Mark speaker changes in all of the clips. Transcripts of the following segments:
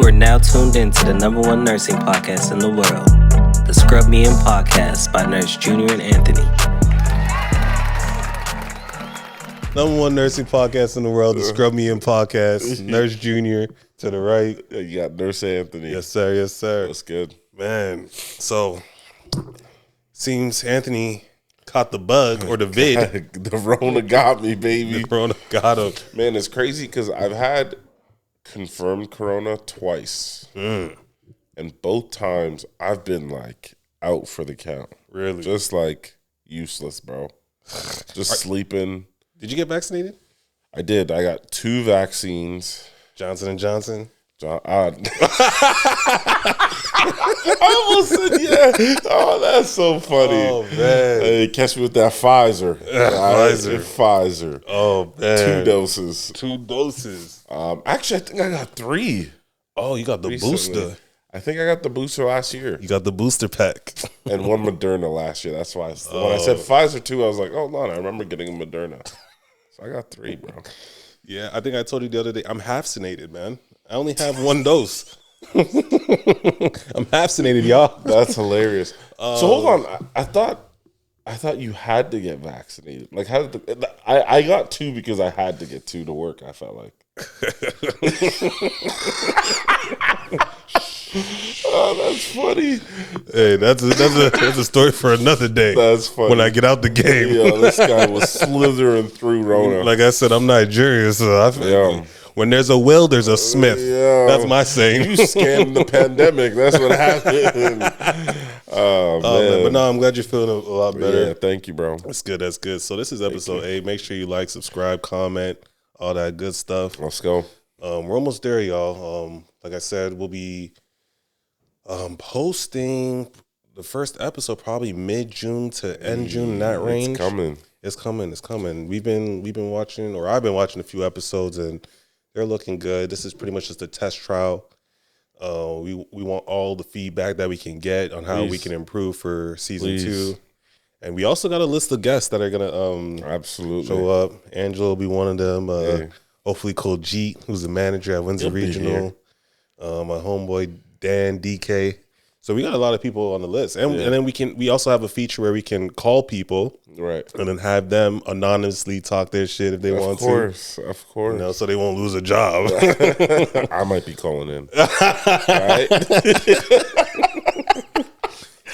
Speaker 1: You are now tuned in to the #1 nursing podcast in the world, the Scrub Me In Podcast by Nurse Junior and Anthony.
Speaker 2: #1 nursing podcast in the world, the Scrub Me In Podcast. Nurse Junior to the right.
Speaker 3: You got Nurse Anthony.
Speaker 2: Yes, sir. Yes, sir.
Speaker 3: That's good.
Speaker 2: Man, so seems Anthony caught the bug or the vid.
Speaker 3: The Rona got me, baby.
Speaker 2: The Corona got him.
Speaker 3: Man, it's crazy because I've had confirmed Corona twice. And both times I've been like out for the count.
Speaker 2: Really?
Speaker 3: Just like useless, bro. Just sleeping.
Speaker 2: Did you get vaccinated?
Speaker 3: I did. I got 2 vaccines.
Speaker 2: Johnson & Johnson?
Speaker 3: I almost said yeah. Oh, that's so funny.
Speaker 2: Oh, man.
Speaker 3: Hey, catch me with that Pfizer. Pfizer.
Speaker 2: Oh, man.
Speaker 3: 2 doses.
Speaker 2: 2 doses.
Speaker 3: Actually, I think I got 3.
Speaker 2: Oh, you got the
Speaker 3: recently.
Speaker 2: booster.
Speaker 3: I think I got the booster last year.
Speaker 2: You got the booster pack.
Speaker 3: And 1 Moderna last year. That's why when I said Pfizer 2, I was like, oh, no, I remember getting a Moderna. So I got 3, bro.
Speaker 2: Yeah, I think I told you the other day, I'm half-vaccinated, man. I only have 1 dose. I'm half-vaccinated, y'all.
Speaker 3: That's hilarious. So hold on. I thought you had to get vaccinated. Like, how did I got 2 because I had to get 2 to work, I felt like. Oh, that's funny.
Speaker 2: Hey, that's a story for another day.
Speaker 3: That's funny.
Speaker 2: When I get out the game.
Speaker 3: Yeah, this guy was slithering through Rona.
Speaker 2: Like I said, I'm Nigerian, so when there's a Will, there's a Smith.
Speaker 3: Yeah.
Speaker 2: That's my saying.
Speaker 3: You scammed the pandemic. That's what happened. Oh, man.
Speaker 2: But no, I'm glad you're feeling a lot better.
Speaker 3: Yeah, thank you, bro.
Speaker 2: That's good. That's good. So this is episode 8. Make sure you like, subscribe, comment, all that good stuff.
Speaker 3: Let's go.
Speaker 2: We're almost there, y'all. Like I said, we'll be posting the first episode probably mid-June to end June, in that range. It's coming. We've been watching, or I've been watching a few episodes, and they're looking good. This is pretty much just a test trial. We want all the feedback that we can get on how we can improve for season 2. And we also got a list of guests that are gonna
Speaker 3: absolutely
Speaker 2: show up. Angela will be one of them. Hopefully Cole Jeet, who's the manager at Windsor Regional. My homeboy Dan DK. So we got a lot of people on the list. And then we also have a feature where we can call people. Right. And then have them anonymously talk their shit if they want to.
Speaker 3: Of course.
Speaker 2: You know, so they won't lose a job.
Speaker 3: I might be calling in. Right?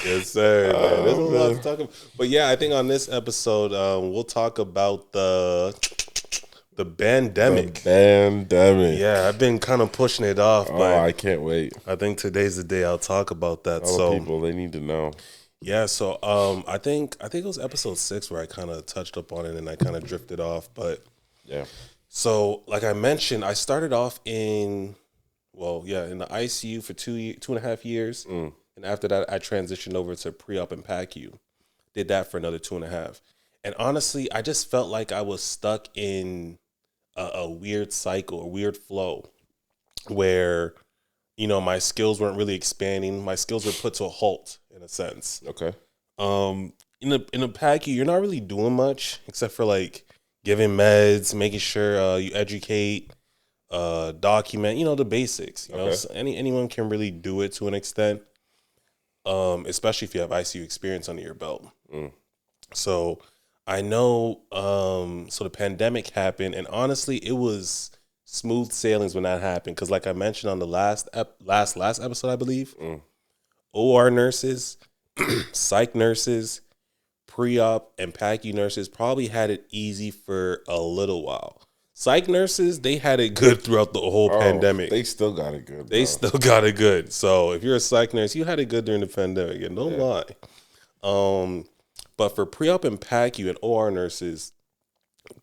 Speaker 2: Yes, sir. Man. There's a lot to talk about. But yeah, I think on this episode, we'll talk about the Bandemic.
Speaker 3: Yeah,
Speaker 2: I've been kind of pushing it off.
Speaker 3: Oh,
Speaker 2: but
Speaker 3: I can't wait.
Speaker 2: I think today's the day I'll talk about that.
Speaker 3: All the people, they need to know.
Speaker 2: Yeah, so I think it was episode 6 where I kind of touched up on it and I kind of drifted off. But yeah, so like I mentioned, I started off in the ICU for 2.5 years, and after that I transitioned over to pre-op and PACU. Did that for another 2.5, and honestly, I just felt like I was stuck in a weird cycle, a weird flow, where my skills weren't really expanding. My skills were put to a halt in a sense. Okay. In a PACU, you're not really doing much except for like giving meds, making sure you educate, document, the basics. You know, so anyone can really do it to an extent, especially if you have ICU experience under your belt. So I know. So the pandemic happened, and honestly, it was smooth sailings when that happened. Because like I mentioned on the last episode, I believe, OR nurses, psych nurses, pre-op, and PACU nurses probably had it easy for a little while. Psych nurses, they had it good throughout the whole pandemic.
Speaker 3: They still got it good.
Speaker 2: They still got it good. So if you're a psych nurse, you had it good during the pandemic, and don't lie. But for pre-op and PACU and OR nurses,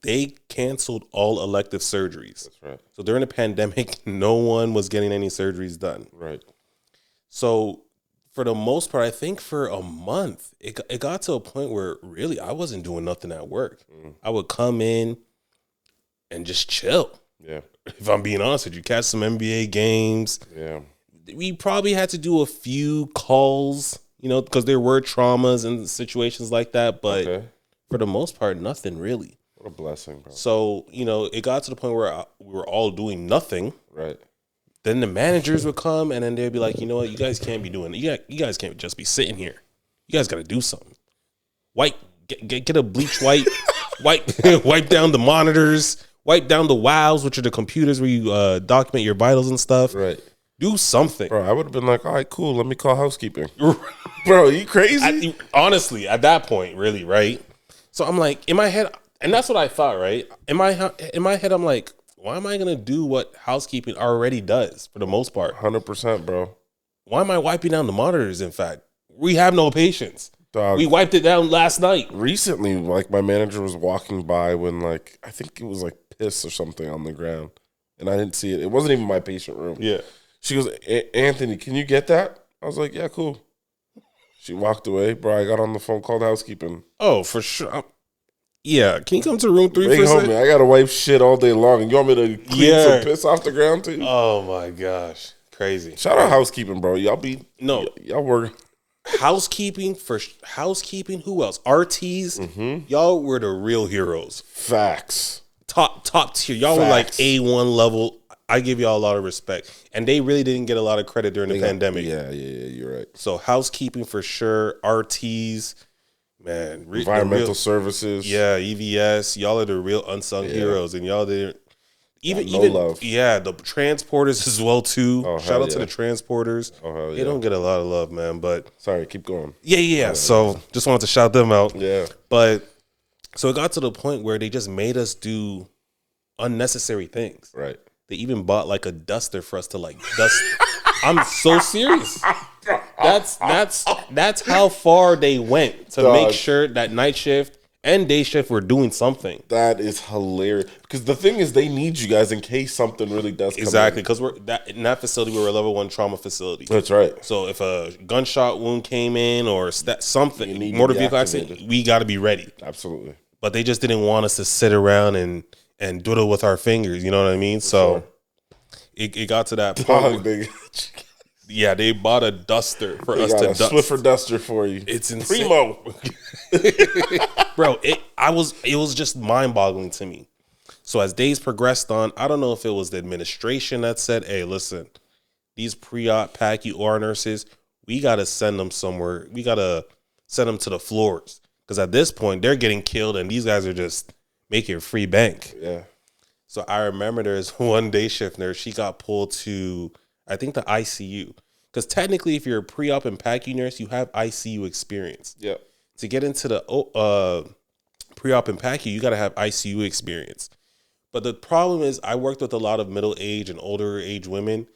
Speaker 2: they canceled all elective surgeries. That's right. So during the pandemic, no one was getting any surgeries done. Right. So for the most part, I think for a month, it got to a point where really I wasn't doing nothing at work. I would come in and just chill. Yeah. If I'm being honest with you, catch some NBA games. Yeah. We probably had to do a few calls, because there were traumas and situations like that. But for the most part, nothing really.
Speaker 3: What a blessing, bro.
Speaker 2: So, it got to the point where we were all doing nothing. Right. then the managers would come and then they'd be like, you know what, you guys can't be doing it. You guys can't just be sitting here. You guys got to do something. Get a bleach wipe, wipe down the monitors, wipe down the WOWs, which are the computers where you document your vitals and stuff.
Speaker 3: Right.
Speaker 2: Do something.
Speaker 3: Bro, I would have been like, all right, cool, let me call housekeeping. Bro, you crazy?
Speaker 2: Honestly, at that point, really, right? So I'm like, in my head, and that's what I thought, right? In my head, I'm like, why am I going to do what housekeeping already does for the most part?
Speaker 3: 100%, bro.
Speaker 2: Why am I wiping down the monitors, in fact? We have no patience.
Speaker 3: Dog.
Speaker 2: We wiped it down last night.
Speaker 3: Recently, like, my manager was walking by when, like, I think it was, like, piss or something on the ground. And I didn't see it. It wasn't even my patient room.
Speaker 2: Yeah.
Speaker 3: She goes, Anthony, can you get that? I was like, yeah, cool. She walked away. Bro, I got on the phone, called housekeeping.
Speaker 2: Oh, for sure. Yeah. Can you come to room 3
Speaker 3: Big
Speaker 2: for a
Speaker 3: homie,
Speaker 2: second?
Speaker 3: I got to wipe shit all day long. And you want me to clean some piss off the ground, too?
Speaker 2: Oh, my gosh. Crazy.
Speaker 3: Shout out housekeeping, bro. Y'all work.
Speaker 2: Housekeeping, who else? RTs.
Speaker 3: Mm-hmm.
Speaker 2: Y'all were the real heroes.
Speaker 3: Facts.
Speaker 2: Top tier. Y'all were like A1 level. I give y'all a lot of respect. And they really didn't get a lot of credit during the pandemic.
Speaker 3: Yeah, you're right.
Speaker 2: So housekeeping for sure. RTs, man.
Speaker 3: Environmental services.
Speaker 2: Yeah, EVS. Y'all are the real unsung heroes. And y'all didn't. Even
Speaker 3: love.
Speaker 2: Yeah, the transporters as well too.
Speaker 3: Oh,
Speaker 2: Shout out to the transporters.
Speaker 3: Oh, hell yeah.
Speaker 2: They don't get a lot of love, man. But
Speaker 3: sorry, keep going.
Speaker 2: Yeah. So just wanted to shout them out.
Speaker 3: Yeah.
Speaker 2: But so it got to the point where they just made us do unnecessary things.
Speaker 3: Right.
Speaker 2: They even bought like a duster for us to like dust. I'm so serious. That's how far they went to make sure that night shift and day shift were doing something.
Speaker 3: That is hilarious. Because the thing is, they need you guys in case something really does come
Speaker 2: Exactly, because in that facility, we're a level 1 trauma facility.
Speaker 3: That's right.
Speaker 2: So if a gunshot wound came in or something, motor vehicle accident, we got to be ready.
Speaker 3: Absolutely.
Speaker 2: But they just didn't want us to sit around and doodle with our fingers. You know what I mean? So it got to that point. Yeah, they bought a duster for us to dust.
Speaker 3: Swiffer duster for you.
Speaker 2: It's insane.
Speaker 3: Primo.
Speaker 2: Bro, it was just mind-boggling to me. So as days progressed on, I don't know if it was the administration that said, hey, listen, these pre-op PACU OR nurses, we got to send them somewhere. We got to send them to the floors. Because at this point, they're getting killed and these guys are just making free bank.
Speaker 3: Yeah.
Speaker 2: So I remember there's one day shift nurse, she got pulled to, I think, the ICU. Because technically, if you're a pre-op and PACU nurse, you have ICU experience.
Speaker 3: Yeah.
Speaker 2: To get into the pre-op and PACU, you got to have ICU experience. But the problem is I worked with a lot of middle-aged and older age women,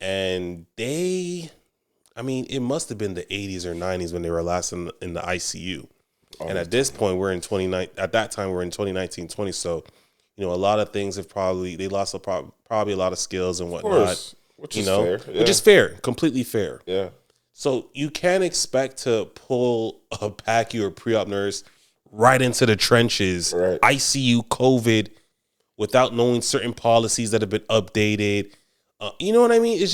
Speaker 2: and it must have been the 80s or 90s when they were last in the ICU. And at this point, at that time, we're in 2019-20. So, a lot of things have they lost probably a lot of skills and whatnot.
Speaker 3: Of course. Which is fair. Yeah.
Speaker 2: Which is fair. Completely fair.
Speaker 3: Yeah.
Speaker 2: So you can't expect to pull a PACU or pre-op nurse right into the trenches,
Speaker 3: right.
Speaker 2: ICU, COVID, without knowing certain policies that have been updated. You know what I mean?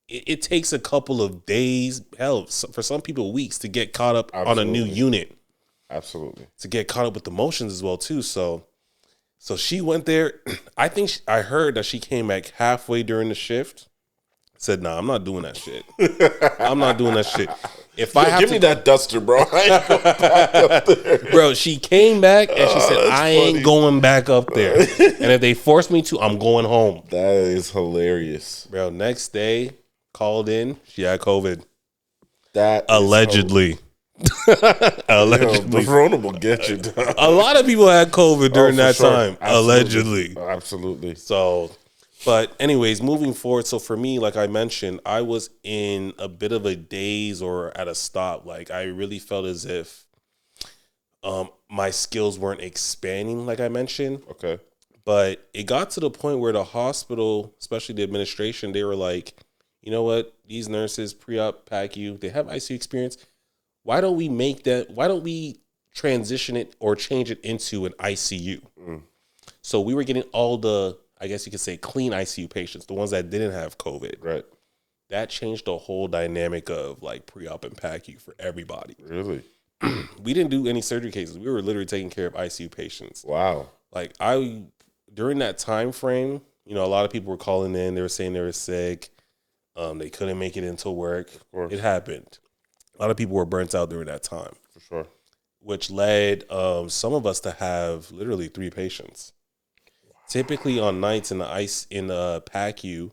Speaker 2: It takes a couple of days, hell, for some people weeks to get caught up on a new unit.
Speaker 3: Absolutely.
Speaker 2: To get caught up with the motions as well too. So she went there. I think I heard that she came back halfway during the shift. Said, "Nah, I'm not doing that shit. I'm not doing that shit. If I have
Speaker 3: give me that duster, bro. I ain't going back up there."
Speaker 2: Bro, she came back and she said, "I ain't going back up there. And if they force me to, I'm going home."
Speaker 3: That is hilarious,
Speaker 2: bro. Next day, called in. She had COVID.
Speaker 3: That
Speaker 2: allegedly. Allegedly,
Speaker 3: the Corona will get you.
Speaker 2: A lot of people had COVID during that time.
Speaker 3: Absolutely.
Speaker 2: Allegedly,
Speaker 3: absolutely.
Speaker 2: So, but anyways, moving forward. So for me, like I mentioned, I was in a bit of a daze or at a stop. Like I really felt as if my skills weren't expanding, like I mentioned.
Speaker 3: Okay.
Speaker 2: But it got to the point where the hospital, especially the administration, they were like, you know what? These nurses, pre-op, PACU, they have ICU experience. Why don't we transition it or change it into an ICU? So we were getting all the, I guess you could say, clean ICU patients, the ones that didn't have COVID.
Speaker 3: Right.
Speaker 2: That changed the whole dynamic of like pre-op and PACU for everybody.
Speaker 3: Really?
Speaker 2: We didn't do any surgery cases. We were literally taking care of ICU patients.
Speaker 3: Wow.
Speaker 2: Like during that time frame, You know, a lot of people were calling in. They were saying they were sick. They couldn't make it into work. It happened. A lot of people were burnt out during that time.
Speaker 3: For sure.
Speaker 2: Which led some of us to have literally 3 patients. Wow. Typically on nights in the PACU,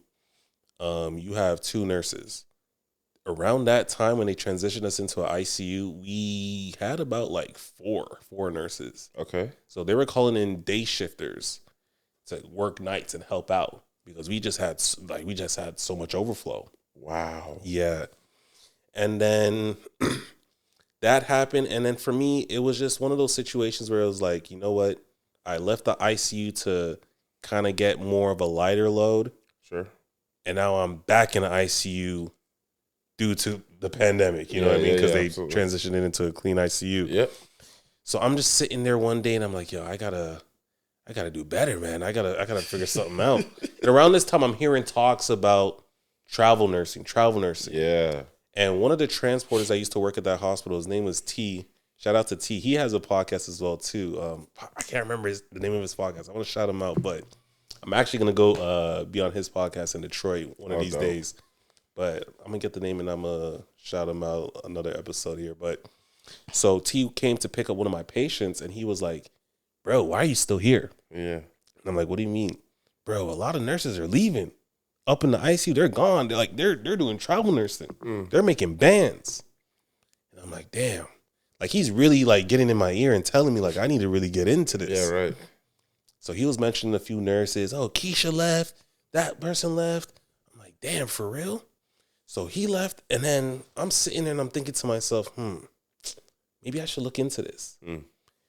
Speaker 2: you have 2 nurses. Around that time when they transitioned us into an ICU, we had about like four nurses.
Speaker 3: Okay.
Speaker 2: So they were calling in day shifters to work nights and help out because we just had so much overflow.
Speaker 3: Wow.
Speaker 2: Yeah. And then that happened. And then for me, it was just one of those situations where it was like, you know what? I left the ICU to kind of get more of a lighter load.
Speaker 3: Sure.
Speaker 2: And now I'm back in the ICU due to the pandemic, you know what I mean? Because they transitioned it into a clean ICU.
Speaker 3: Yep.
Speaker 2: So I'm just sitting there one day and I'm like, yo, I gotta do better, man. I gotta figure something out. And around this time, I'm hearing talks about travel nursing.
Speaker 3: Yeah.
Speaker 2: And one of the transporters I used to work at that hospital, his name was T. Shout out to T. He has a podcast as well too. I can't remember the name of his podcast. I want to shout him out, but I'm actually gonna go be on his podcast in Detroit one of these days. But I'm going to get the name and I'm going to shout him out another episode here. But so T came to pick up one of my patients and he was like, bro, why are you still here?
Speaker 3: Yeah.
Speaker 2: And I'm like, what do you mean? Bro, a lot of nurses are leaving. Up in the ICU, they're gone. They're doing travel nursing. They're making bands. And I'm like, damn. Like he's really like getting in my ear and telling me like I need to really get into this.
Speaker 3: Yeah, right.
Speaker 2: So he was mentioning a few nurses. Oh, Keisha left. That person left. I'm like, damn, for real? So he left, and then I'm sitting there and I'm thinking to myself, maybe I should look into this.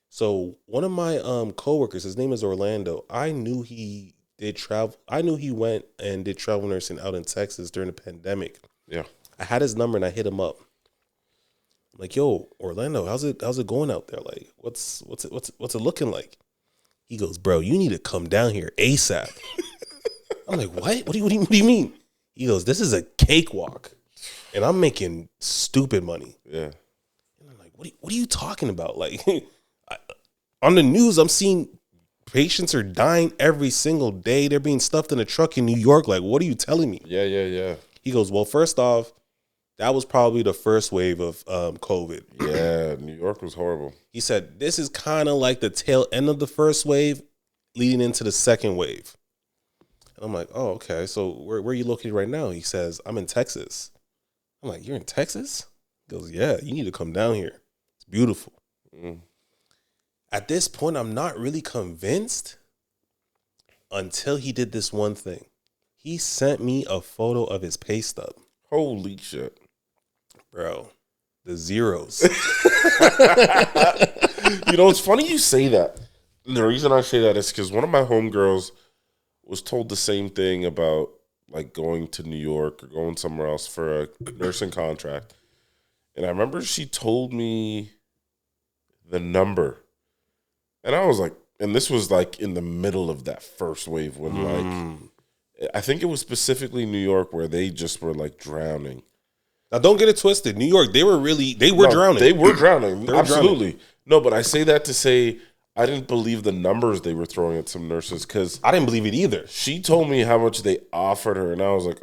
Speaker 2: So one of my coworkers, his name is Orlando. I knew he did travel. I knew he went and did travel nursing out in Texas during the pandemic.
Speaker 3: Yeah.
Speaker 2: I had his number and I hit him up. I'm like, yo, Orlando, how's it going out there? Like, what's it looking like? He goes, bro, you need to come down here ASAP. I'm like, what? What do you mean? He goes, this is a cakewalk, and I'm making stupid money.
Speaker 3: Yeah.
Speaker 2: And I'm like, what are you talking about? Like, on the news, I'm seeing patients are dying every single day. They're being stuffed in a truck in New York. Like, what are you telling me?
Speaker 3: Yeah.
Speaker 2: He goes, well, first off, that was probably the first wave of COVID.
Speaker 3: Yeah, New York was horrible.
Speaker 2: He said, this is kind of like the tail end of the first wave leading into the second wave. And I'm like, oh, okay. So where are you located right now? He says, I'm in Texas. I'm like, you're in Texas? He goes, yeah, you need to come down here. It's beautiful. At this point, I'm not really convinced until he did this one thing. He sent me a photo of his pay stub.
Speaker 3: Holy shit.
Speaker 2: Bro, the zeros.
Speaker 3: You know, it's funny you say that. And the reason I say that is because one of my homegirls was told the same thing about like going to New York or going somewhere else for a nursing contract. And I remember she told me the number. And I was like, and this was like in the middle of that first wave when like, I think it was specifically New York where they just were like drowning.
Speaker 2: Now, don't get it twisted. New York, they were drowning.
Speaker 3: They were drowning.
Speaker 2: They were
Speaker 3: Absolutely.
Speaker 2: drowning.
Speaker 3: No, but I say that to say I didn't believe the numbers they were throwing at some nurses because
Speaker 2: I didn't believe it either.
Speaker 3: She told me how much they offered her, and I was like,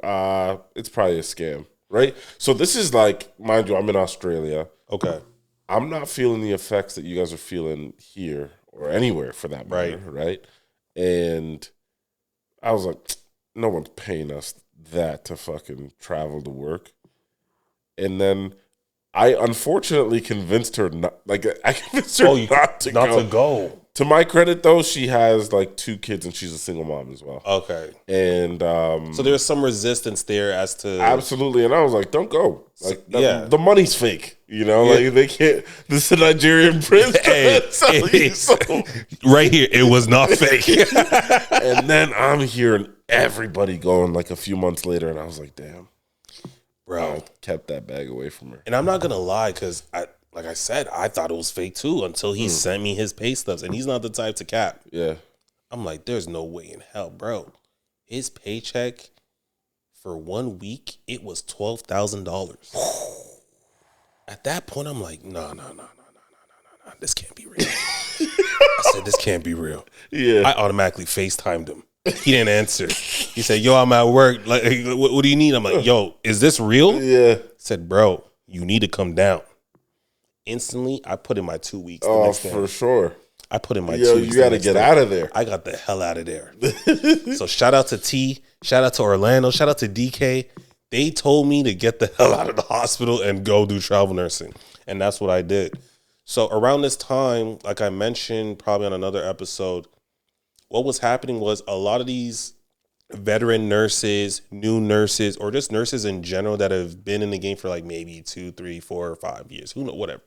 Speaker 3: it's probably a scam, right? So this is like, mind you, I'm in Australia.
Speaker 2: Okay.
Speaker 3: I'm not feeling the effects that you guys are feeling here or anywhere for that matter, right? And I was like, no one's paying us that to fucking travel to work. And then I unfortunately convinced her not to go. To my credit, though, she has like 2 kids and she's a single mom as well.
Speaker 2: Okay.
Speaker 3: And
Speaker 2: so there's some resistance there as to
Speaker 3: absolutely. And I was like, don't go. Like, the money's fake. You know, like they can't. This is a Nigerian prince.
Speaker 2: Right here, it was not fake.
Speaker 3: And then I'm hearing everybody going like a few months later, and I was like, damn. Bro, I kept that bag away from her.
Speaker 2: And I'm not gonna lie, because like I said, I thought it was fake too until he sent me his pay stubs, and he's not the type to cap.
Speaker 3: Yeah,
Speaker 2: I'm like, there's no way in hell, bro. His paycheck for 1 week, it was $12,000. At that point, I'm like, no, this can't be real. I said, this can't be real.
Speaker 3: Yeah,
Speaker 2: I automatically FaceTimed him. He didn't answer. He said, yo, I'm at work. Like, what do you need? I'm like, yo, is this real?
Speaker 3: Yeah.
Speaker 2: I said, bro, you need to come down. Instantly, I put in my 2 weeks.
Speaker 3: Oh, for sure.
Speaker 2: I put in my 2 weeks.
Speaker 3: You got to get out of there.
Speaker 2: I got the hell out of there. So shout out to T. Shout out to Orlando. Shout out to DK. They told me to get the hell out of the hospital and go do travel nursing. And that's what I did. So around this time, like I mentioned probably on another episode, what was happening was a lot of these veteran nurses, new nurses, or just nurses in general that have been in the game for like maybe 2, 3, 4, or 5 years, who knows, whatever,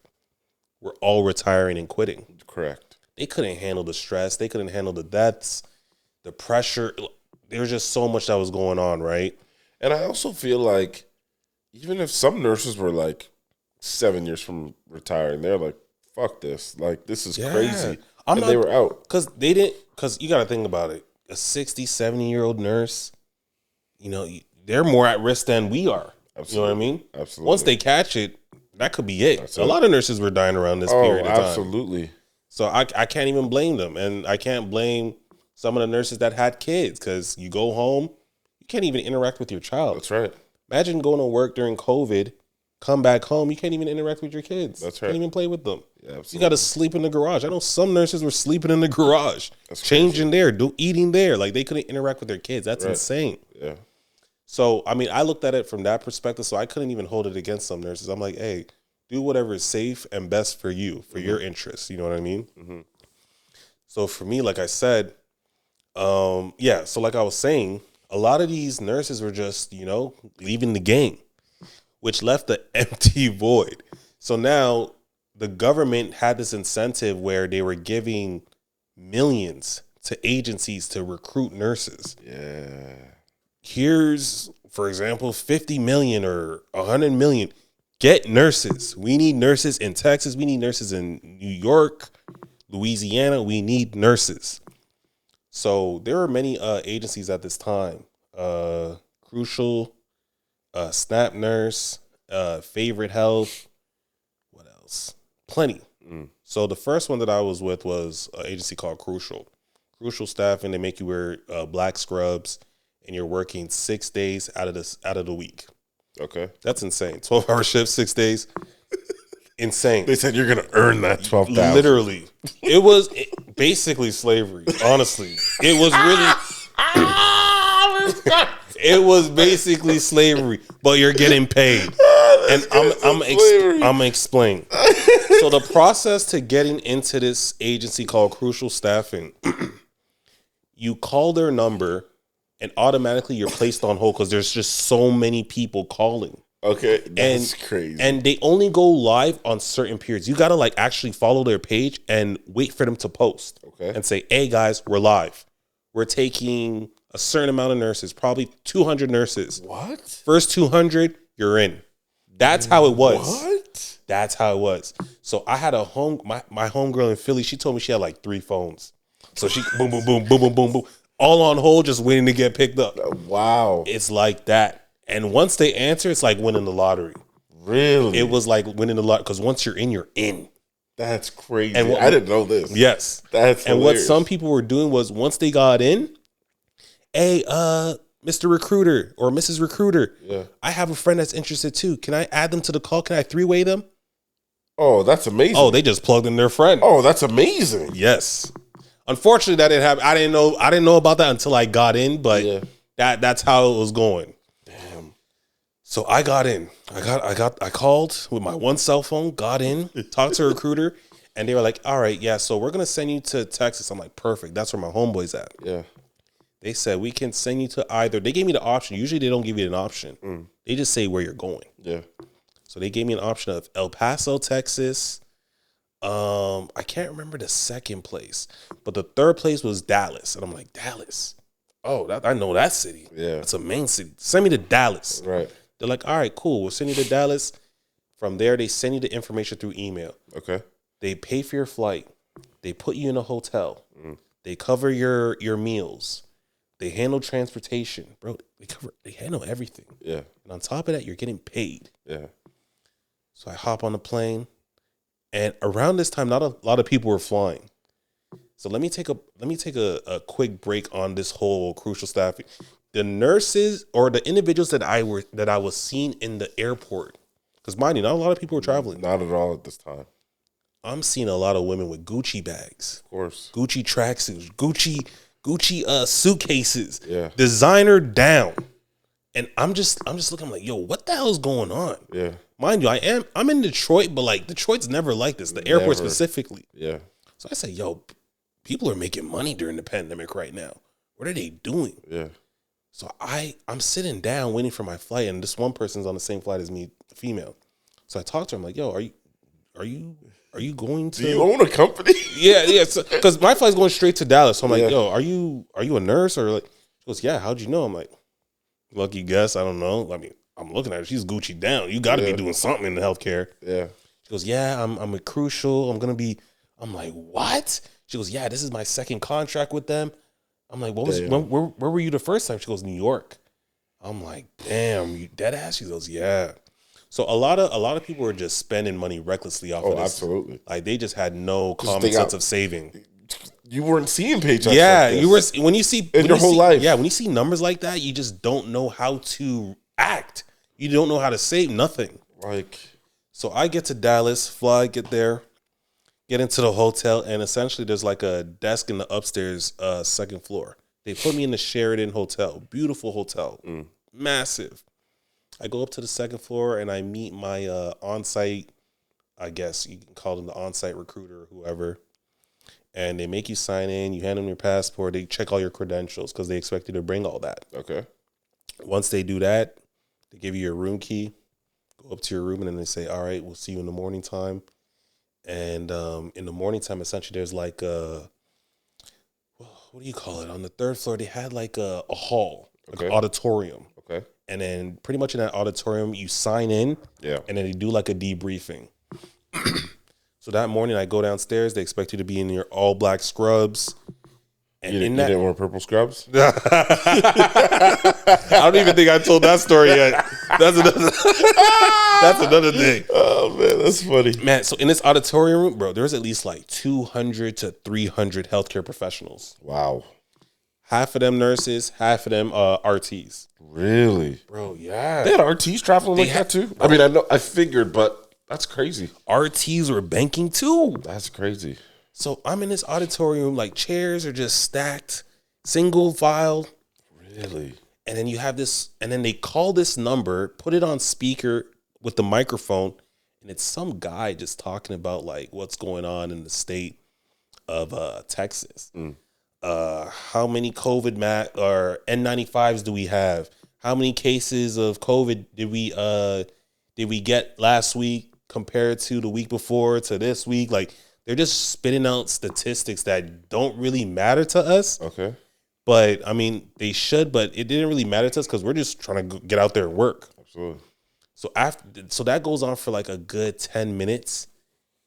Speaker 2: were all retiring and quitting.
Speaker 3: Correct.
Speaker 2: They couldn't handle the stress. They couldn't handle the deaths, the pressure. There was just so much that was going on, right?
Speaker 3: And I also feel like even if some nurses were like 7 years from retiring, they're like, fuck this. Like, this is crazy. They were out.
Speaker 2: Because you got to think about it. A 60, 70-year-old nurse, you know, they're more at risk than we are.
Speaker 3: Absolutely.
Speaker 2: You know what I mean?
Speaker 3: Absolutely.
Speaker 2: Once they catch it, that could be it. A lot of nurses were dying around this period of time.
Speaker 3: Absolutely.
Speaker 2: So I can't even blame them. And I can't blame some of the nurses that had kids, because you go home, you can't even interact with your child.
Speaker 3: That's right.
Speaker 2: Imagine going to work during COVID, come back home, you can't even interact with your kids.
Speaker 3: That's right.
Speaker 2: You can't even play with them.
Speaker 3: Yeah,
Speaker 2: you got to sleep in the garage. I know some nurses were sleeping in the garage,
Speaker 3: That's
Speaker 2: changing there, eating there. Like, they couldn't interact with their kids. That's insane.
Speaker 3: Yeah.
Speaker 2: So, I mean, I looked at it from that perspective, so I couldn't even hold it against some nurses. I'm like, hey, do whatever is safe and best for you, for your interests. You know what I mean? Mm-hmm. So for me, like I said, so like I was saying, a lot of these nurses were just, leaving the game, which left an empty void. So now the government had this incentive where they were giving millions to agencies to recruit nurses.
Speaker 3: Yeah.
Speaker 2: Here's, for example, 50 million or 100 million. Get nurses. We need nurses in Texas. We need nurses in New York, Louisiana. We need nurses. So there are many agencies at this time. Crucial, Snap Nurse, Favorite Health. What else? Plenty. So the first one that I was with was an agency called Crucial. Crucial Staffing. They make you wear black scrubs, and you're working 6 days out of the week.
Speaker 3: Okay.
Speaker 2: That's insane. 12-hour shifts, 6 days. Insane.
Speaker 3: They said you're going to earn that $12,000.
Speaker 2: Literally. It was basically slavery, honestly. It was really... It was basically slavery, but you're getting paid. And I'm gonna explain. So the process to getting into this agency called Crucial Staffing, you call their number and automatically you're placed on hold because there's just so many people calling.
Speaker 3: Okay, that's crazy.
Speaker 2: And they only go live on certain periods. You got to actually follow their page and wait for them to post.
Speaker 3: Okay.
Speaker 2: And say, hey guys, we're live. We're taking a certain amount of nurses, probably 200 nurses.
Speaker 3: What?
Speaker 2: First 200, you're in. That's how it was.
Speaker 3: What?
Speaker 2: That's how it was. So I had my homegirl in Philly, she told me she had 3 phones. So she boom, boom, boom, boom, boom, boom, boom. All on hold, just waiting to get picked up.
Speaker 3: Wow.
Speaker 2: It's like that. And once they answer, it's like winning the lottery.
Speaker 3: Really?
Speaker 2: It was like winning the lottery because once you're in, you're in.
Speaker 3: That's crazy. And I didn't know this.
Speaker 2: Yes.
Speaker 3: That's
Speaker 2: and
Speaker 3: hilarious.
Speaker 2: what some people were doing was once they got in, hey, Mr. Recruiter or Mrs. Recruiter, I have a friend that's interested too. Can I add them to the call? Can I 3-way them?
Speaker 3: Oh, that's amazing.
Speaker 2: Oh, they just plugged in their friend.
Speaker 3: Oh, that's amazing.
Speaker 2: Yes. Unfortunately, that didn't happen. I didn't know about that until I got in, but that's how it was going.
Speaker 3: Damn.
Speaker 2: So I got in. I called with my one cell phone, got in, talked to a recruiter, and they were like, all right, yeah, so we're gonna send you to Texas. I'm like, perfect. That's where my homeboy's at.
Speaker 3: Yeah.
Speaker 2: They said we can send you to either. They gave me the option. Usually they don't give you an option. They just say where you're going.
Speaker 3: Yeah.
Speaker 2: So they gave me an option of El Paso, Texas. I can't remember the second place, but the third place was Dallas. And I'm like, Dallas? Oh, I know that city.
Speaker 3: Yeah.
Speaker 2: It's a main city. Send me to Dallas.
Speaker 3: Right.
Speaker 2: They're like, all right, cool. We'll send you to Dallas. From there, they send you the information through email. Okay. They pay for your flight. They put you in a hotel. They cover your meals. They handle transportation. Bro, they handle everything. Yeah. And on top of that, you're getting paid. Yeah. So I hop on the plane. And around this time, not a lot of people were flying. So let me take a quick break on this whole crucial staffing. The nurses or the individuals that I was seeing in the airport, because mind you, not a lot of people were traveling.
Speaker 3: Not at all at this time.
Speaker 2: I'm seeing a lot of women with Gucci bags,
Speaker 3: Of course.
Speaker 2: Gucci tracksuits, Gucci suitcases,
Speaker 3: designer
Speaker 2: down, and I'm just looking. I'm like, yo, what the hell is going on?
Speaker 3: Yeah,
Speaker 2: mind you, I'm in Detroit, but like Detroit's never like this. The airport specifically.
Speaker 3: Yeah.
Speaker 2: So I say, yo, people are making money during the pandemic right now. What are they doing?
Speaker 3: Yeah.
Speaker 2: So I'm sitting down waiting for my flight, and this one person's on the same flight as me, female. So I talked to her. I'm like, yo, are you going to?
Speaker 3: Do you own a company?
Speaker 2: Yeah. Because my flight's going straight to Dallas. So I'm like, yo, are you a nurse or like? She goes, yeah. How'd you know? I'm like, lucky guess. I don't know. I mean, I'm looking at her. She's Gucci down. You got to be doing something in the healthcare.
Speaker 3: Yeah.
Speaker 2: She goes, yeah. I'm a crucial. I'm like, what? She goes, yeah. This is my second contract with them. I'm like, where were you the first time? She goes, New York. I'm like, damn, you dead ass? She goes, yeah. So a lot of people were just spending money recklessly off of this.
Speaker 3: Absolutely.
Speaker 2: Like they just had no common sense of saving.
Speaker 3: You weren't seeing paychecks.
Speaker 2: Yeah,
Speaker 3: like this
Speaker 2: you were when you see
Speaker 3: in your whole life.
Speaker 2: Yeah, when you see numbers like that, you just don't know how to act. You don't know how to save nothing.
Speaker 3: Like,
Speaker 2: so I get to Dallas, fly, get there, get into the hotel, and essentially there's like a desk in the upstairs second floor. They put me in the Sheraton Hotel. Beautiful hotel. Massive. I go up to the second floor and I meet my on-site, I guess you can call them the on-site recruiter or whoever. And they make you sign in. You hand them your passport. They check all your credentials because they expect you to bring all that.
Speaker 3: Okay.
Speaker 2: Once they do that, they give you your room key. Go up to your room and then they say, all right, we'll see you in the morning time. And in the morning time, essentially, there's like what do you call it? On the third floor, they had like a hall, like an auditorium.
Speaker 3: Okay.
Speaker 2: And then pretty much in that auditorium, you sign in. Yeah. And then they do like a debriefing. So that morning, I go downstairs. They expect you to be in your all black scrubs. And
Speaker 3: you didn't wear purple scrubs?
Speaker 2: I don't even think I told that story yet. That's another thing.
Speaker 3: Oh, man, that's funny.
Speaker 2: Man, so in this auditorium room, bro, there's at least like 200 to 300 healthcare professionals.
Speaker 3: Wow.
Speaker 2: Half of them nurses, half of them RTs.
Speaker 3: Really?
Speaker 2: Bro, yeah.
Speaker 3: They had RTs traveling like that too? I mean, I figured, but that's crazy.
Speaker 2: RTs were banking too.
Speaker 3: That's crazy.
Speaker 2: So I'm in this auditorium, like chairs are just stacked, single file.
Speaker 3: Really?
Speaker 2: And then you have this, and then they call this number, put it on speaker with the microphone, and it's some guy just talking about like what's going on in the state of Texas. How many COVID or N95s do we have? How many cases of COVID did we get last week compared to the week before to this week? Like they're just spitting out statistics that don't really matter to us.
Speaker 3: Okay.
Speaker 2: But I mean, they should, but it didn't really matter to us because we're just trying to get out there and work.
Speaker 3: Absolutely.
Speaker 2: So that goes on for like a good 10 minutes.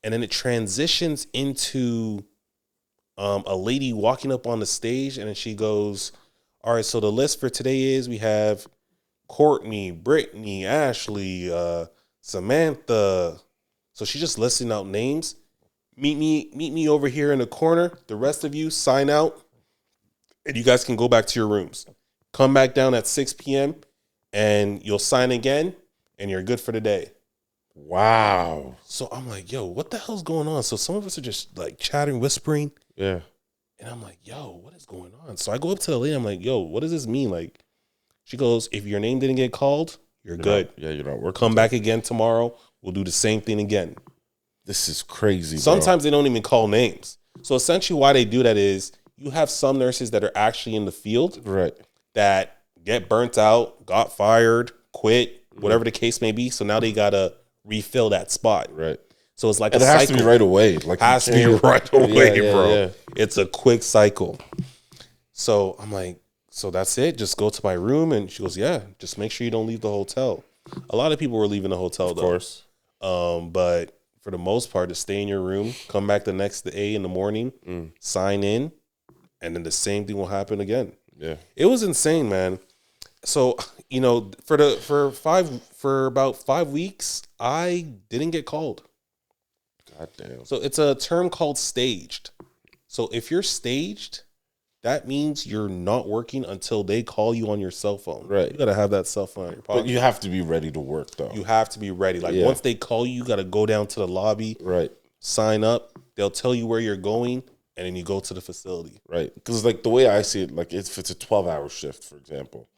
Speaker 2: And then it transitions into a lady walking up on the stage, and then she goes, all right, so the list for today is we have Courtney, Brittany, Ashley, Samantha. So she's just listing out names. Meet me over here in the corner. The rest of you sign out, and you guys can go back to your rooms. Come back down at 6 p.m., and you'll sign again, and you're good for the day.
Speaker 3: Wow.
Speaker 2: So I'm like, yo, what the hell's going on? So some of us are just like chattering, whispering.
Speaker 3: Yeah.
Speaker 2: And I'm like, yo, what is going on? So I go up to the lady. I'm like, yo, what does this mean? Like, she goes, if your name didn't get called, you're good.
Speaker 3: You're not working.
Speaker 2: Come back again tomorrow. We'll do the same thing again.
Speaker 3: This is crazy.
Speaker 2: Sometimes they don't even call names. So essentially why they do that is you have some nurses that are actually in the field.
Speaker 3: Right.
Speaker 2: That get burnt out, got fired, quit, whatever the case may be. So now they got to refill that spot.
Speaker 3: Right.
Speaker 2: So it's like
Speaker 3: and
Speaker 2: a
Speaker 3: it has
Speaker 2: cycle.
Speaker 3: to be right away. Like
Speaker 2: has to be right away, bro.
Speaker 3: Yeah.
Speaker 2: It's a quick cycle. So I'm like, so that's it? Just go to my room? And she goes, yeah, just make sure you don't leave the hotel. A lot of people were leaving the hotel, though. Of
Speaker 3: course.
Speaker 2: But for the most part, to stay in your room, come back the next day in the morning, sign in, and then the same thing will happen again.
Speaker 3: Yeah.
Speaker 2: It was insane, man. So, you know, for about 5 weeks, I didn't get called.
Speaker 3: God damn.
Speaker 2: So it's a term called staged. So if you're staged, that means you're not working until they call you on your cell phone.
Speaker 3: Right.
Speaker 2: You got to have that cell phone in your pocket.
Speaker 3: But you have to be ready to work, though.
Speaker 2: You have to be ready. Like, once they call you, you got to go down to the lobby.
Speaker 3: Right.
Speaker 2: Sign up. They'll tell you where you're going, and then you go to the facility.
Speaker 3: Right. Because, like, the way I see it, like, if it's a 12-hour shift, for example,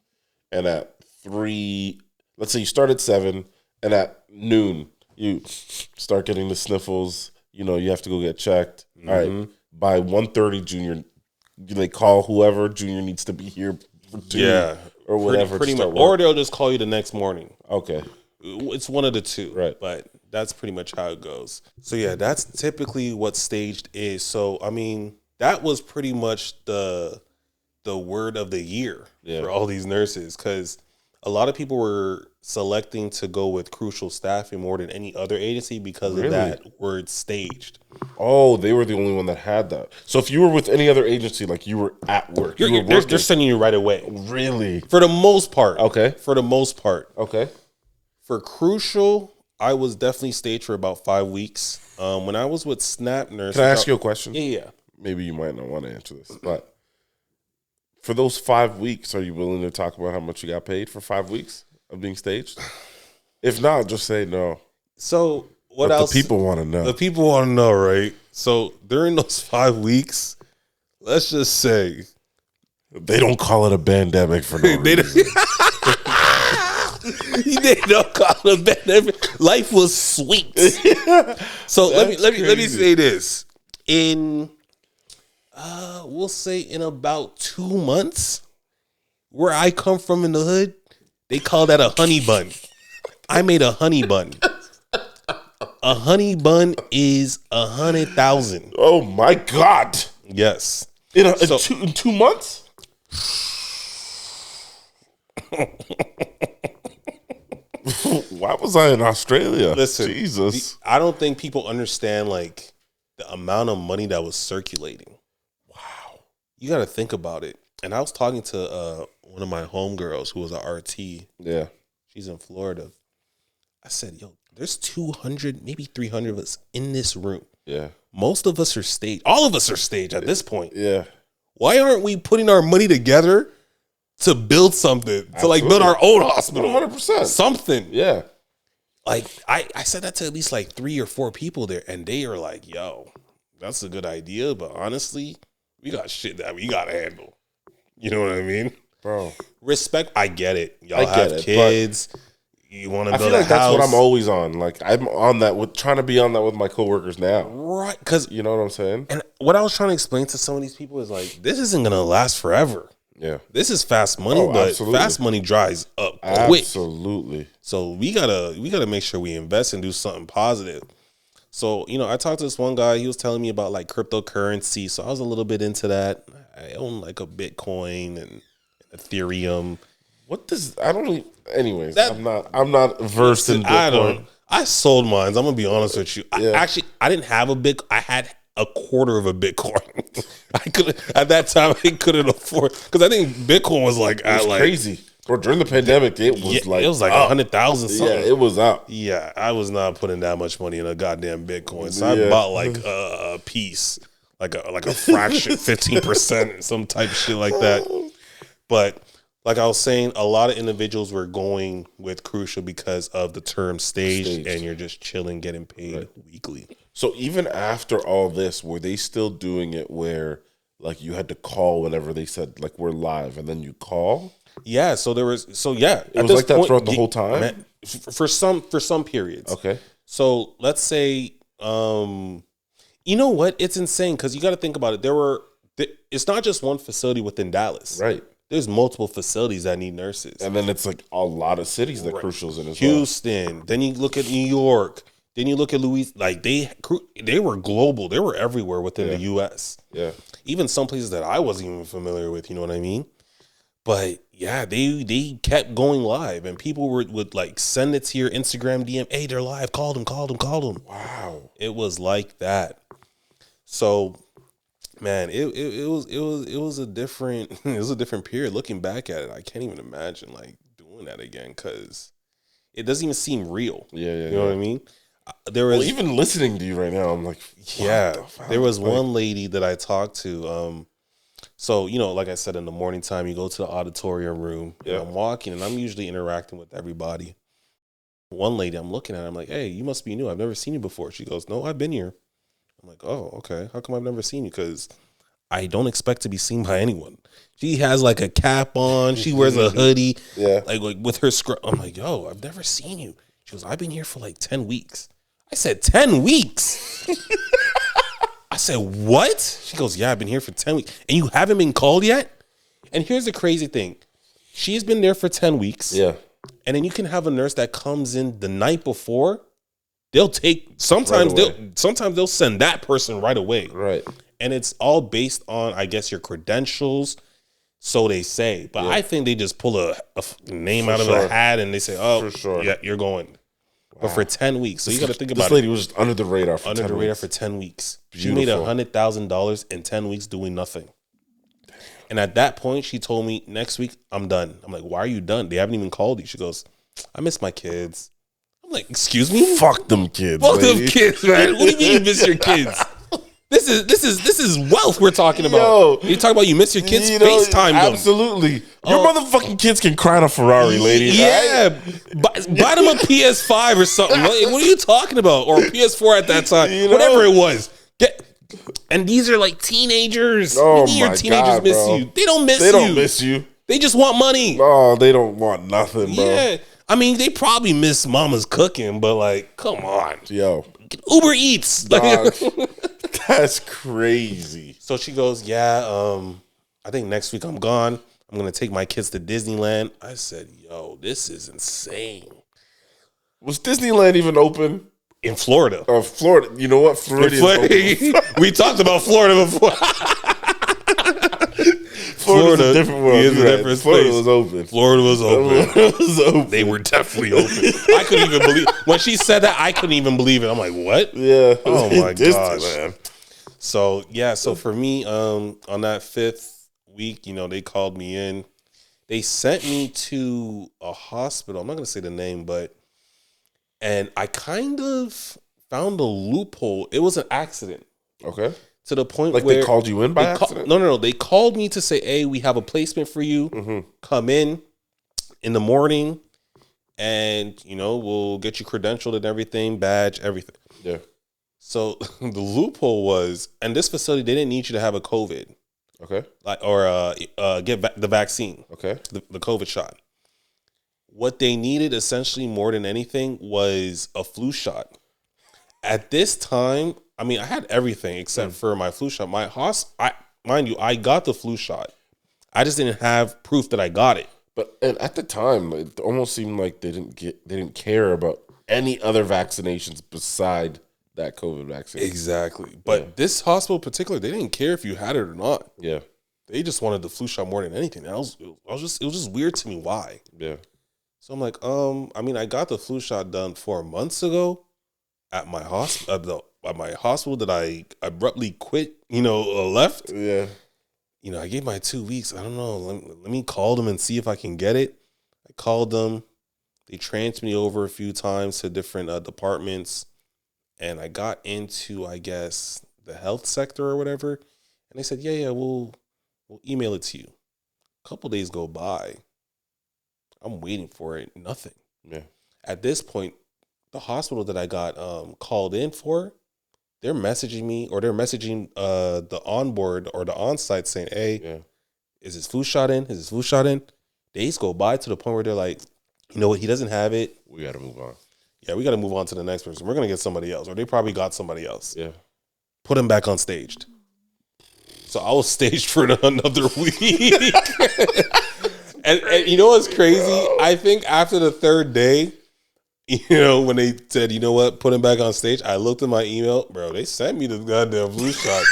Speaker 3: and at 3, let's say you start at 7, and at noon, you start getting the sniffles, you know, you have to go get checked. Mm-hmm. All right. By 1:30, Junior, they call whoever, Junior needs to be here for 2 or whatever.
Speaker 2: Pretty much. Or they'll just call you the next morning.
Speaker 3: Okay.
Speaker 2: It's one of the two.
Speaker 3: Right.
Speaker 2: But that's pretty much how it goes. So, yeah, that's typically what staged is. So, I mean, that was pretty much the word of the year for all these nurses, because a lot of people were selecting to go with Crucial Staffing more than any other agency because of that word staged.
Speaker 3: Oh, they were the only one that had that. So if you were with any other agency, like you were at work,
Speaker 2: they're sending you right away.
Speaker 3: Really?
Speaker 2: For the most part.
Speaker 3: Okay.
Speaker 2: For the most part.
Speaker 3: Okay.
Speaker 2: For Crucial, I was definitely staged for about 5 weeks. When I was with Snap Nurse.
Speaker 3: Can I ask you a question?
Speaker 2: Yeah.
Speaker 3: Maybe you might not want to answer this, but for those 5 weeks, are you willing to talk about how much you got paid for 5 weeks of being staged? If not, just say no.
Speaker 2: So what
Speaker 3: but
Speaker 2: else?
Speaker 3: The people want to know.
Speaker 2: The people want to know, right? So during those 5 weeks, let's just say
Speaker 3: they don't call it a pandemic for no reason.
Speaker 2: They don't call it a pandemic. Life was sweet. So let me say this. In we'll say in about 2 months, where I come from in the hood, they call that a honey bun. I made a honey bun. A honey bun is 100,000.
Speaker 3: Oh my God!
Speaker 2: Yes.
Speaker 3: In 2 months. Why was I in Australia?
Speaker 2: Listen,
Speaker 3: Jesus.
Speaker 2: I don't think people understand like the amount of money that was circulating.
Speaker 3: Wow.
Speaker 2: You got to think about it. And I was talking to one of my homegirls who was a RT.
Speaker 3: Yeah.
Speaker 2: She's in Florida. I said, yo, there's 200, maybe 300 of us in this room.
Speaker 3: Yeah.
Speaker 2: Most of us are staged. All of us are staged at this point.
Speaker 3: Yeah.
Speaker 2: Why aren't we putting our money together to build something? Absolutely. To like build our own hospital?
Speaker 3: 100%.
Speaker 2: Something.
Speaker 3: Yeah.
Speaker 2: Like I said that to at least like 3 or 4 people there, and they are like, yo, that's a good idea, but honestly, we got shit that we got to handle. You know what I mean?
Speaker 3: Bro.
Speaker 2: Respect, I get it. Y'all have kids. You want to build
Speaker 3: a house. I feel like that's what I'm always on. Like I'm on that with trying to be on that with my coworkers now.
Speaker 2: Right. Because
Speaker 3: you know what I'm saying?
Speaker 2: And what I was trying to explain to some of these people is like, this isn't going to last forever.
Speaker 3: Yeah.
Speaker 2: This is fast money, but absolutely. Fast money dries up quick.
Speaker 3: Absolutely.
Speaker 2: So we gotta make sure we invest and do something positive. So, you know, I talked to this one guy, he was telling me about like cryptocurrency. So I was a little bit into that. I own like a Bitcoin and Ethereum.
Speaker 3: What does anyways, I'm not versed in Bitcoin.
Speaker 2: I sold mine. I'm gonna be honest with you. I didn't have a Bitcoin. I had a quarter of a Bitcoin. At that time I couldn't afford, because I think Bitcoin was like
Speaker 3: crazy. Or during the pandemic, it was like
Speaker 2: 100,000 something.
Speaker 3: Yeah, it was up.
Speaker 2: Yeah, I was not putting that much money in a goddamn Bitcoin. So I bought like a piece, like a fraction, 15%, some type of shit like that. But like I was saying, a lot of individuals were going with Crucial because of the term staged. And you're just chilling, getting paid weekly.
Speaker 3: So even after all this, were they still doing it where like you had to call whenever they said like we're live, and then you call?
Speaker 2: Yeah, so there was it
Speaker 3: was like that throughout the whole time?
Speaker 2: Man, for some periods.
Speaker 3: Okay.
Speaker 2: So let's say you know what? It's insane because you got to think about it. It's not just one facility within Dallas.
Speaker 3: Right.
Speaker 2: There's multiple facilities that need nurses.
Speaker 3: And then it's like a lot of cities that Crucial's in as
Speaker 2: Houston. Then you look at New York. Then you look at Louisiana. Like they were global. They were everywhere within the U.S.
Speaker 3: Yeah.
Speaker 2: Even some places that I wasn't even familiar with. You know what I mean? But yeah, they kept going live, and people would like send it to your Instagram DM. Hey, they're live. Call them.
Speaker 3: Wow.
Speaker 2: It was like that. So, man, it was a different period. Looking back at it, I can't even imagine like doing that again because it doesn't even seem real.
Speaker 3: Yeah.
Speaker 2: You know what I mean? There was
Speaker 3: even listening to you right now, I'm like,
Speaker 2: there was one lady that I talked to. So, like I said, in the morning time, you go to the auditorium room. And I'm walking, and I'm usually interacting with everybody. One lady I'm looking at, I'm like, hey, you must be new. I've never seen you before. She goes, no, I've been here. I'm like, oh, okay. How come I've never seen you? Because I don't expect to be seen by anyone. She has like a cap on. She wears a hoodie. Like with her scrub. I'm like, yo, I've never seen you. She goes, I've been here for like 10 weeks. I said, 10 weeks? I said, what? She goes, yeah, I've been here for 10 weeks. And you haven't been called yet? And here's the crazy thing. She's been there for 10 weeks.
Speaker 3: Yeah.
Speaker 2: And then you can have a nurse that comes in the night before. Sometimes they'll send that person right away.
Speaker 3: Right.
Speaker 2: And it's all based on, I guess, your credentials. So they say. But I think they just pull a name out of a hat and they say, oh, yeah, you're going. Wow. But for 10 weeks. So you got to think about it.
Speaker 3: This lady was just under the radar for 10 weeks.
Speaker 2: For 10 weeks. Beautiful. She made $100,000 in 10 weeks doing nothing. And at that point, she told me, next week, I'm done. I'm like, why are you done? They haven't even called you. She goes, I miss my kids. I'm like, excuse me?
Speaker 3: Fuck them kids.
Speaker 2: Fuck them kids, man. What do you mean you miss your kids? This is wealth we're talking about. You talk about you miss your kids, FaceTime them.
Speaker 3: Absolutely. Your motherfucking kids can cry in a Ferrari, lady.
Speaker 2: Yeah. Right? Buy them a PS5 or something. What are you talking about? Or a PS4 at that time. Whatever it was. And these are like teenagers.
Speaker 3: Oh,
Speaker 2: your teenagers miss you. They don't miss you.
Speaker 3: They don't miss you.
Speaker 2: They just want money.
Speaker 3: Oh, they don't want nothing, bro.
Speaker 2: Yeah. I mean, they probably miss mama's cooking, but like, come on.
Speaker 3: Yo.
Speaker 2: Uber Eats.
Speaker 3: Dog, that's crazy.
Speaker 2: So she goes, yeah, I think next week I'm gone. I'm going to take my kids to Disneyland. I said, yo, this is insane.
Speaker 3: Was Disneyland even open?
Speaker 2: In Florida.
Speaker 3: Florida. You know what?
Speaker 2: We talked about Florida before.
Speaker 3: Florida's a different world.
Speaker 2: Is a different
Speaker 3: Florida
Speaker 2: place.
Speaker 3: was open.
Speaker 2: Florida was open. They were definitely open. I couldn't even believe when she said that. I couldn't even believe it. I'm like, what?
Speaker 3: Yeah.
Speaker 2: Oh my gosh, man. So yeah. So for me, on that 5th week, they called me in. They sent me to a hospital. I'm not gonna say the name, and I kind of found a loophole. It was an accident.
Speaker 3: Okay.
Speaker 2: To the point
Speaker 3: where they called you in by accident?
Speaker 2: No. They called me to say, hey, we have a placement for you. Mm-hmm. Come in the morning and, we'll get you credentialed and everything, badge, everything.
Speaker 3: Yeah.
Speaker 2: So the loophole was, and this facility, they didn't need you to have a COVID.
Speaker 3: Okay.
Speaker 2: Or get the vaccine.
Speaker 3: Okay.
Speaker 2: The COVID shot. What they needed essentially more than anything was a flu shot. At this time, I mean, I had everything except for my flu shot. Mind you, I got the flu shot. I just didn't have proof that I got it.
Speaker 3: But at the time, it almost seemed like they didn't care about any other vaccinations beside that COVID vaccine.
Speaker 2: Exactly. But this hospital in particular, they didn't care if you had it or not.
Speaker 3: Yeah.
Speaker 2: They just wanted the flu shot more than anything. It was just weird to me why.
Speaker 3: Yeah.
Speaker 2: So I'm like, I got the flu shot done 4 months ago at my hospital. At my hospital that I abruptly quit, left.
Speaker 3: Yeah.
Speaker 2: I gave my 2 weeks. I don't know. Let me call them and see if I can get it. I called them. They transferred me over a few times to different departments. And I got into, I guess, the health sector or whatever. And they said, yeah, we'll email it to you. A couple days go by. I'm waiting for it. Nothing.
Speaker 3: Yeah.
Speaker 2: At this point, the hospital that I got called in for, they're messaging me or they're messaging the onboard or the on-site saying, hey, is his flu shot in? Is his flu shot in? Days go by to the point where they're like, you know what? He doesn't have it.
Speaker 3: We got to move on.
Speaker 2: Yeah, we got to move on to the next person. We're going to get somebody else. Or they probably got somebody else.
Speaker 3: Yeah.
Speaker 2: Put him back on staged. So I was staged for another week. and you know what's crazy? I think after the 3rd day, when they said, you know what, put him back on stage, I looked at my email. Bro, they sent me the goddamn flu shot.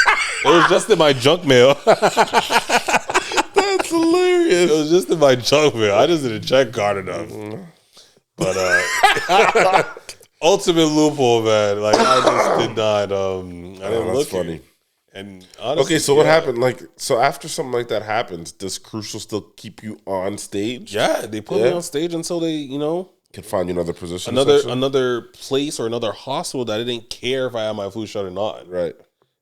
Speaker 2: It was just in my junk mail.
Speaker 3: That's hilarious.
Speaker 2: It was just in my junk mail. I just didn't check hard enough. But ultimate loophole, man. Like, I just did not. I didn't look.
Speaker 3: Funny.
Speaker 2: It. And honestly,
Speaker 3: okay, so what happened? Like, so after something like that happens, does Crucial still keep you on stage?
Speaker 2: Yeah, they put me on stage until they,
Speaker 3: Could find you another position.
Speaker 2: Another place or another hospital that I didn't care if I had my flu shot or not.
Speaker 3: Right.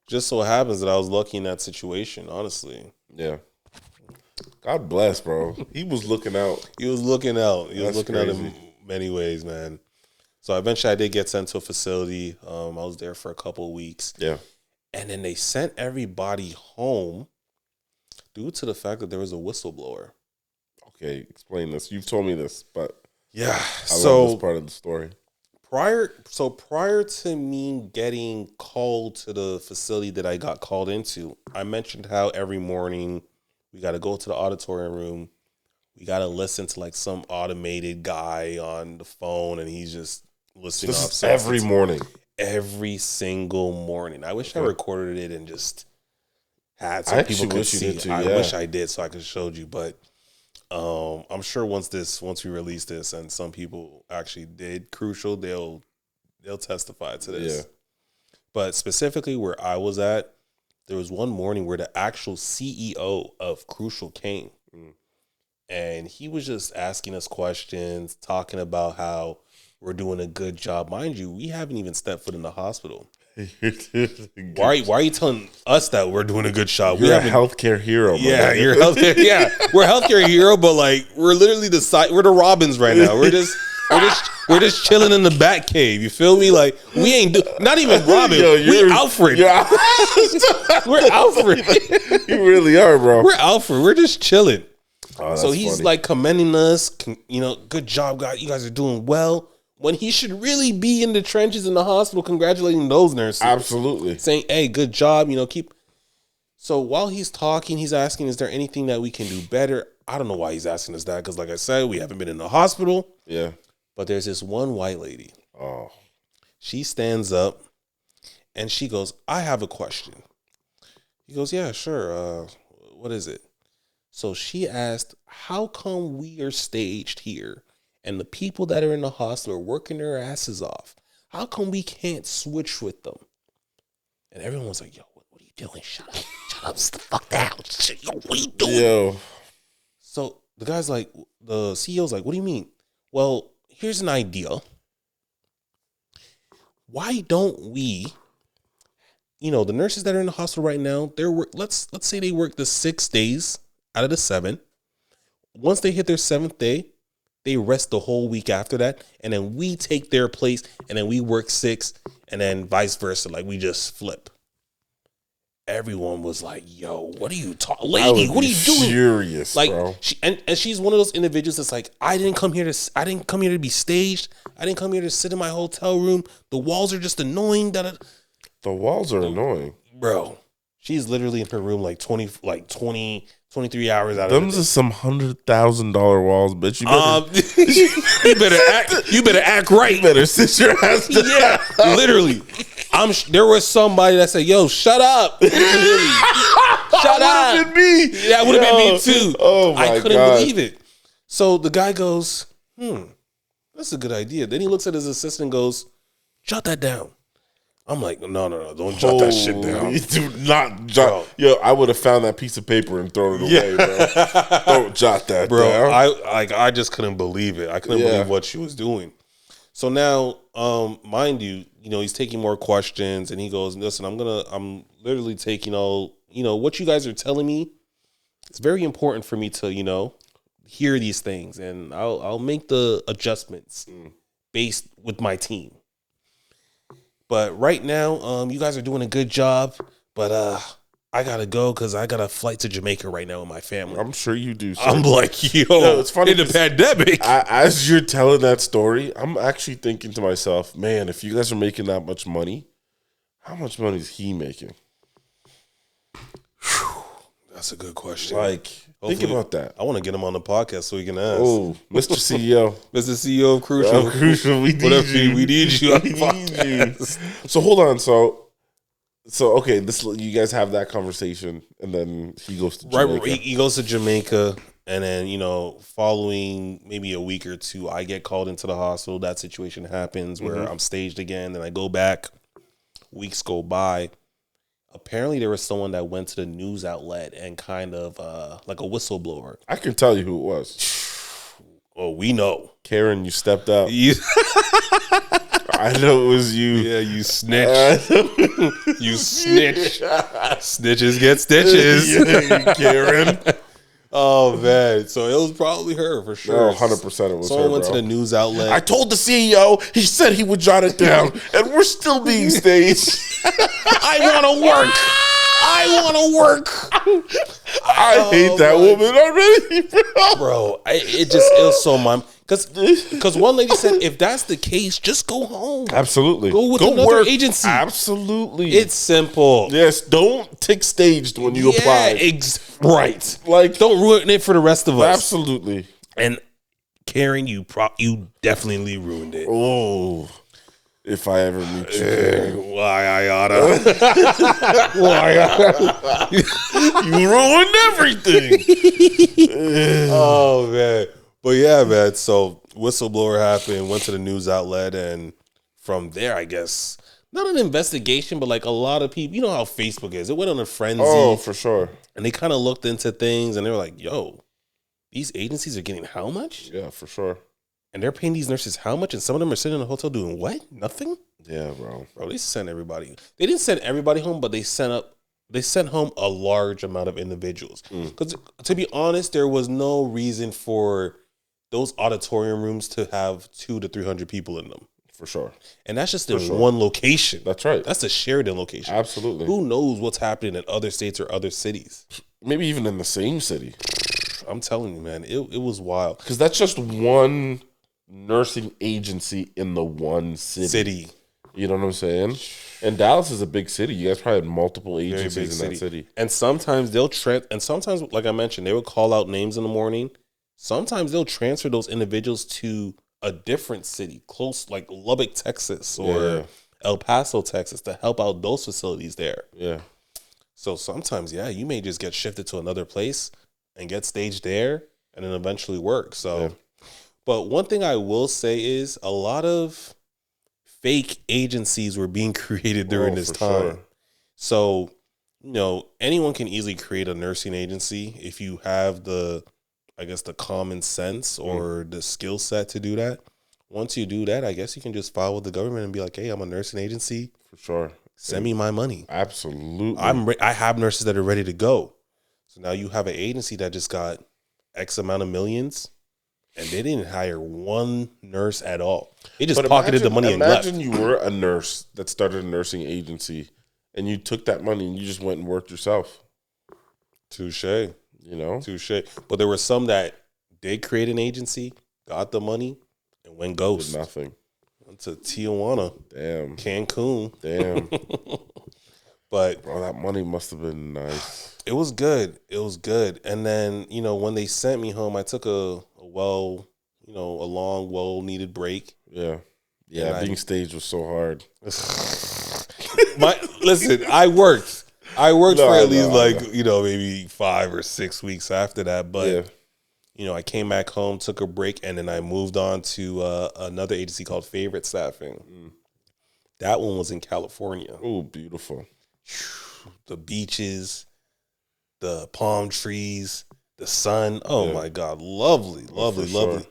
Speaker 2: Just so happens that I was lucky in that situation, honestly.
Speaker 3: Yeah. God bless, bro. He was looking out.
Speaker 2: He was looking out. He was
Speaker 3: That's
Speaker 2: looking out in many ways, man. So eventually I did get sent to a facility. I was there for a couple of weeks.
Speaker 3: Yeah. And
Speaker 2: then they sent everybody home due to the fact that there was a whistleblower.
Speaker 3: Okay, explain this. You've told me this, but
Speaker 2: yeah,
Speaker 3: I love this part of the story. Prior
Speaker 2: to me getting called to the facility that I got called into, I mentioned how every morning we got to go to the auditorium room. We got to listen to like some automated guy on the phone, and he's just listening.
Speaker 3: This is every morning.
Speaker 2: Every single morning. I wish I recorded it and just had so people could see. I wish I did so I could show you, but I'm sure once we release this and some people actually did Crucial, they'll testify to this. Yeah. But specifically where I was at, there was one morning where the actual CEO of Crucial came. And he was just asking us questions, talking about how we're doing a good job. Mind you, we haven't even stepped foot in the hospital. Why are you telling us that we're doing a good job?
Speaker 3: You're a healthcare hero.
Speaker 2: Yeah, you're healthcare. Yeah, we're a healthcare hero, but like we're literally we're the Robins right now. We're just chilling in the bat cave. You feel me? Like we ain't not even Robin. We're Alfred. We're Alfred.
Speaker 3: You really are, bro.
Speaker 2: We're Alfred. We're just chilling.
Speaker 3: Oh,
Speaker 2: so he's funny. Like commending us. Good job, guys. You guys are doing well. When he should really be in the trenches in the hospital congratulating those nurses.
Speaker 3: Absolutely.
Speaker 2: Saying, hey, good job, keep. So while he's talking, he's asking, is there anything that we can do better? I don't know why he's asking us that because like I said, we haven't been in the hospital.
Speaker 3: Yeah.
Speaker 2: But there's this one white lady.
Speaker 3: Oh.
Speaker 2: She stands up and she goes, I have a question. He goes, yeah, sure. What is it? So she asked, how come we are staged here? And the people that are in the hospital are working their asses off. How come we can't switch with them? And everyone was like, yo, what are you doing? Shut up, sit the fuck down. Yo, what are you doing?
Speaker 3: Yo.
Speaker 2: So the guy's like, the CEO's like, what do you mean? Well, here's an idea. Why don't we, the nurses that are in the hospital right now, let's say they work the 6 days out of the 7. Once they hit their 7th day, they rest the whole week after that, and then we take their place, and then we work 6, and then vice versa. Like we just flip. Everyone was like, "Yo, what are you talking, lady? What are you doing?"
Speaker 3: Furious,
Speaker 2: like,
Speaker 3: bro.
Speaker 2: And she's one of those individuals that's like, "I didn't come here to be staged. I didn't come here to sit in my hotel room. The walls are just annoying." The
Speaker 3: walls are annoying,
Speaker 2: bro. She's literally in her room like 23 hours out of it.
Speaker 3: Those are some $100,000 walls, bitch.
Speaker 2: You better act right.
Speaker 3: You better sit your ass down.
Speaker 2: Yeah, literally. There was somebody that said, "Yo, shut up." Shut up.
Speaker 3: Would have been me.
Speaker 2: That would have been me too.
Speaker 3: Oh my God.
Speaker 2: I couldn't believe it. So the guy goes, that's a good idea. Then he looks at his assistant and goes, jot that down. I'm like, no, don't jot that shit down.
Speaker 3: Do not jot. Bro. Yo, I would have found that piece of paper and thrown it away, bro. Don't jot that down.
Speaker 2: I just couldn't believe it. I couldn't believe what she was doing. So now, mind you, he's taking more questions and he goes, listen, I'm literally taking all, what you guys are telling me. It's very important for me to, hear these things, and I'll make the adjustments based with my team. But right now, you guys are doing a good job, but I gotta go because I got a flight to Jamaica right now with my family.
Speaker 3: I'm sure you do. Sir.
Speaker 2: I'm like, yo, it's funny in the pandemic.
Speaker 3: As you're telling that story, I'm actually thinking to myself, man, if you guys are making that much money, how much money is he making?
Speaker 2: That's a good question.
Speaker 3: Like, think about that.
Speaker 2: I want to get him on the podcast so he can ask.
Speaker 3: Oh, Mr. CEO.
Speaker 2: Mr. CEO of Crucial.
Speaker 3: Crucial, we need you.
Speaker 2: We need you on the podcast.
Speaker 3: So hold on. So okay, you guys have that conversation, and then he goes to Jamaica.
Speaker 2: Right, he goes to Jamaica, and then, following maybe a week or two, I get called into the hospital. That situation happens where I'm staged again. Then I go back. Weeks go by. Apparently, there was someone that went to the news outlet and kind of like a whistleblower.
Speaker 3: I can tell you who it was.
Speaker 2: Oh, we know.
Speaker 3: Karen, you stepped up.
Speaker 2: You,
Speaker 3: I know it was you.
Speaker 2: yeah, you snitch. You snitch. Snitches get stitches.
Speaker 3: Yeah, Karen.
Speaker 2: Oh, man. So it was probably her for sure.
Speaker 3: No, 100% it was
Speaker 2: Someone
Speaker 3: her,
Speaker 2: went
Speaker 3: bro.
Speaker 2: to the news outlet.
Speaker 3: I told the CEO, he said he would jot it down, and we're still being staged.
Speaker 2: I want to work. I want to work.
Speaker 3: I hate that woman already,
Speaker 2: Bro, it was so mom. Because one lady said, if that's the case, just go home.
Speaker 3: Absolutely.
Speaker 2: Go with another
Speaker 3: work.
Speaker 2: agency.
Speaker 3: Absolutely.
Speaker 2: It's simple.
Speaker 3: Yes, don't take staged when you apply.
Speaker 2: Right.
Speaker 3: Like,
Speaker 2: Don't ruin it for the rest of us.
Speaker 3: absolutely.
Speaker 2: And Karen, you definitely ruined it.
Speaker 3: Oh, if I ever meet you, Karen.
Speaker 2: Why I oughta. Why I
Speaker 3: You ruined everything.
Speaker 2: Oh, man. But yeah, man. So whistleblower happened, went to the news outlet, and from there, I guess, not an investigation, but like a lot of people, you know how Facebook is. It went on a frenzy.
Speaker 3: Oh, for sure.
Speaker 2: And they kind of looked into things, and they were like, yo, these agencies are getting how much?
Speaker 3: Yeah, for sure.
Speaker 2: And they're paying these nurses how much? And some of them are sitting in a hotel doing what? Nothing?
Speaker 3: Yeah, bro.
Speaker 2: Bro, they sent everybody. They didn't send everybody home, but they sent home a large amount of individuals. Because to be honest, there was no reason for those auditorium rooms to have 200 to 300 people in them.
Speaker 3: For sure.
Speaker 2: And that's just in one location.
Speaker 3: That's right.
Speaker 2: That's the Sheridan location.
Speaker 3: Absolutely.
Speaker 2: Who knows what's happening in other states or other cities?
Speaker 3: Maybe even in the same city.
Speaker 2: I'm telling you, man, it was wild.
Speaker 3: Because that's just one nursing agency in the one city. You know what I'm saying? And Dallas is a big city. You guys probably had multiple agencies in that city.
Speaker 2: And sometimes sometimes, like I mentioned, they would call out names in the morning. Sometimes they'll transfer those individuals to a different city, close, like Lubbock, Texas, or El Paso, Texas, to help out those facilities there.
Speaker 3: Yeah.
Speaker 2: So sometimes, you may just get shifted to another place and get staged there and then eventually work. So, but one thing I will say is a lot of fake agencies were being created during this time.
Speaker 3: Sure.
Speaker 2: So, anyone can easily create a nursing agency if you have the common sense or the skill set to do that. Once you do that, I guess you can just file with the government and be like, hey, I'm a nursing agency.
Speaker 3: For sure.
Speaker 2: Send me my money.
Speaker 3: Absolutely.
Speaker 2: I have nurses that are ready to go. So now you have an agency that just got X amount of millions, and they didn't hire one nurse at all. They just pocketed the money and left.
Speaker 3: Imagine you were a nurse that started a nursing agency, and you took that money and you just went and worked yourself.
Speaker 2: Touche. Touche. But there were some that did create an agency, got the money, and went ghost.
Speaker 3: Did nothing.
Speaker 2: Went to Tijuana.
Speaker 3: Damn.
Speaker 2: Cancun.
Speaker 3: Damn.
Speaker 2: But
Speaker 3: bro, that money must have been nice.
Speaker 2: It was good. It was good. And then, when they sent me home, I took a long, well-needed break.
Speaker 3: Yeah. Yeah, being staged was so hard.
Speaker 2: Listen, I worked. For at least maybe 5 or 6 weeks after that. But, I came back home, took a break, and then I moved on to another agency called Favorite Staffing. That one was in California.
Speaker 3: Oh, beautiful.
Speaker 2: The beaches, the palm trees, the sun. Oh, my God. Lovely. Lovely.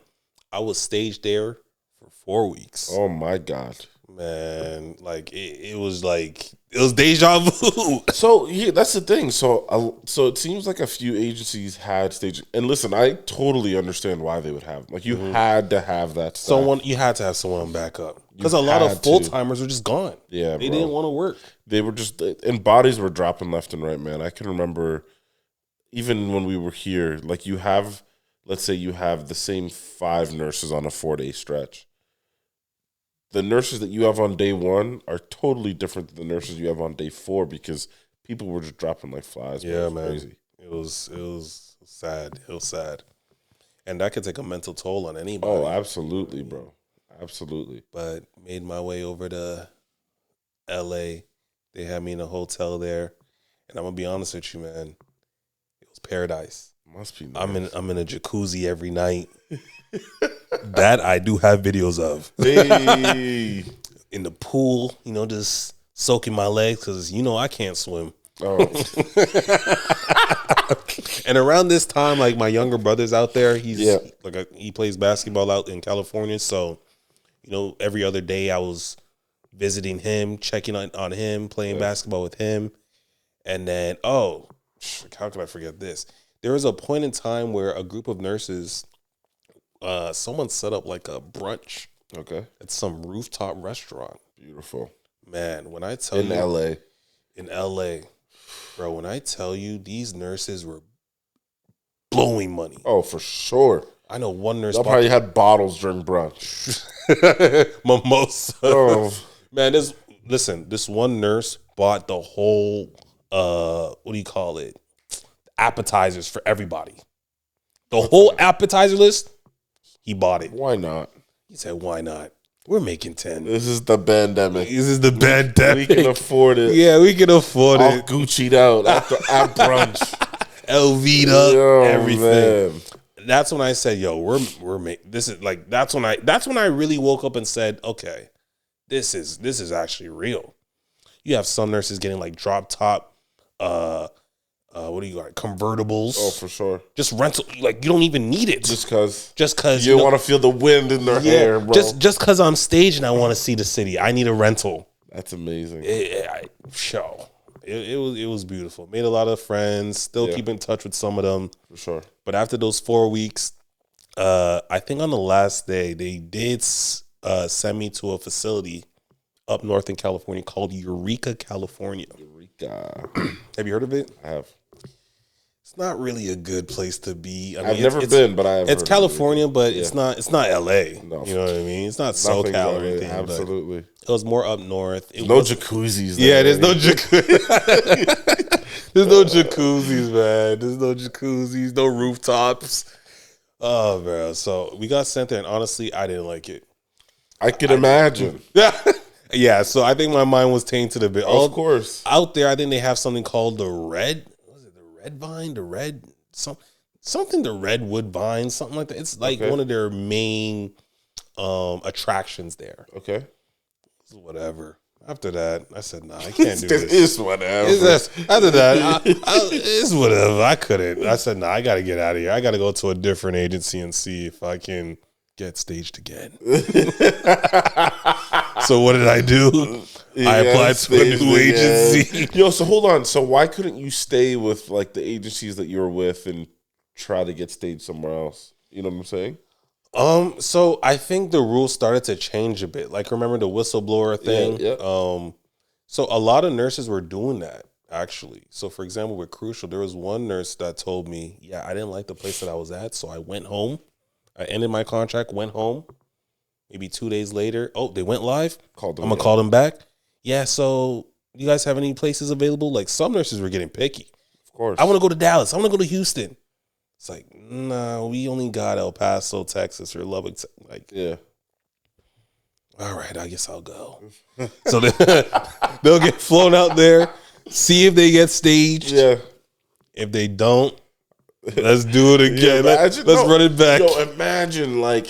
Speaker 2: I was staged there for 4 weeks.
Speaker 3: Oh, my God.
Speaker 2: Man, it was deja vu.
Speaker 3: So that's the thing. So it seems like a few agencies had staging. And listen, I totally understand why they would have. Like, you had to have that staff.
Speaker 2: You had to have someone back up. Because a lot of full-timers were just gone.
Speaker 3: Yeah,
Speaker 2: They didn't want to work.
Speaker 3: They were just, and bodies were dropping left and right, man. I can remember even when we were here, like let's say you have the same 5 nurses on a 4-day stretch. The nurses that you have on day 1 are totally different than the nurses you have on day 4 because people were just dropping like flies.
Speaker 2: Yeah,
Speaker 3: man.
Speaker 2: Crazy. It was sad. It was sad. And that could take a mental toll on anybody.
Speaker 3: Oh, absolutely, bro. Absolutely.
Speaker 2: But made my way over to LA. They had me in a hotel there. And I'm going to be honest with you, man. It was paradise.
Speaker 3: Must be nice.
Speaker 2: I'm in a jacuzzi every night. That I do have videos of.
Speaker 3: Hey.
Speaker 2: In the pool, just soaking my legs because I can't swim.
Speaker 3: Oh.
Speaker 2: And around this time, like my younger brother's out there. He's he plays basketball out in California. So, every other day I was visiting him, checking on him, playing basketball with him. And then, how could I forget this? There was a point in time where a group of nurses, someone set up like a brunch.
Speaker 3: Okay.
Speaker 2: At some rooftop restaurant.
Speaker 3: Beautiful.
Speaker 2: Man, when I tell you. In LA. Bro, when I tell you these nurses were blowing money.
Speaker 3: Oh, for sure.
Speaker 2: I know one nurse.
Speaker 3: They probably had bottles during brunch.
Speaker 2: Mimosa.
Speaker 3: Oh.
Speaker 2: Man, this one nurse bought the whole, appetizers for everybody. The whole appetizer list, he bought it.
Speaker 3: Why not?
Speaker 2: He said, why not? We're making 10.
Speaker 3: This is the Bandemic.
Speaker 2: We
Speaker 3: can afford it.
Speaker 2: Yeah, we can afford
Speaker 3: All
Speaker 2: it.
Speaker 3: Gucci'd out at brunch.
Speaker 2: LV'd up, everything.
Speaker 3: Man.
Speaker 2: That's when I said, "Yo, we're making this is like." That's when I really woke up and said, "Okay, this is actually real." You have some nurses getting like drop top, convertibles?
Speaker 3: Oh, for sure.
Speaker 2: Just rental, like you don't even need it.
Speaker 3: Just cause
Speaker 2: you
Speaker 3: want to feel the wind in their hair, bro.
Speaker 2: Just cause I'm staged and I want to see the city, I need a rental.
Speaker 3: That's amazing.
Speaker 2: It was beautiful. Made a lot of friends. Still keep in touch with some of them.
Speaker 3: For sure.
Speaker 2: But after those 4 weeks, I think on the last day, they did send me to a facility up north in California called Eureka, California.
Speaker 3: Eureka.
Speaker 2: Have you heard of it?
Speaker 3: I have.
Speaker 2: It's not really a good place to be.
Speaker 3: I've never been, but I have.
Speaker 2: It's California, but it's not LA.
Speaker 3: No,
Speaker 2: you know what I mean? It's not SoCal or anything.
Speaker 3: Absolutely.
Speaker 2: It was more up north.
Speaker 3: No jacuzzis there.
Speaker 2: Yeah, there's no jacuzzi. There's no jacuzzis, man. There's no jacuzzis, no rooftops. Oh, bro. So we got sent there, and honestly, I didn't like it.
Speaker 3: I can imagine.
Speaker 2: Yeah, so I think my mind was tainted a bit.
Speaker 3: Of course.
Speaker 2: Out there, I think they have something called the red. Was it the red vine? The red something the redwood vine, something like that. It's like one of their main attractions there.
Speaker 3: Okay.
Speaker 2: So whatever. After that, I said, nah, I can't do this.
Speaker 3: It's whatever.
Speaker 2: After that, it's whatever. I couldn't. I said, nah, I got to get out of here. I got to go to a different agency and see if I can get staged again. So what did I do? I applied to a new agency.
Speaker 3: Yo, so hold on. So why couldn't you stay with like the agencies that you were with and try to get staged somewhere else? You know what I'm saying?
Speaker 2: So I think the rules started to change a bit. Like, remember the whistleblower thing?
Speaker 3: Yeah.
Speaker 2: So a lot of nurses were doing that, actually. So, for example, with Crucial, there was one nurse that told me, yeah, I didn't like the place that I was at, so I went home. I ended my contract, went home. Maybe 2 days later, they went live. I'm going to call them back. Yeah, so you guys have any places available? Like, some nurses were getting picky.
Speaker 3: Of course.
Speaker 2: I want to go to Dallas. I want to go to Houston. It's like, nah, we only got El Paso, Texas, or Lubbock. Like,
Speaker 3: yeah.
Speaker 2: All right, I guess I'll go. So they'll get flown out there, see if they get staged.
Speaker 3: Yeah.
Speaker 2: If they don't, let's do it again.
Speaker 3: Yeah,
Speaker 2: let's run it back.
Speaker 3: Yo, imagine like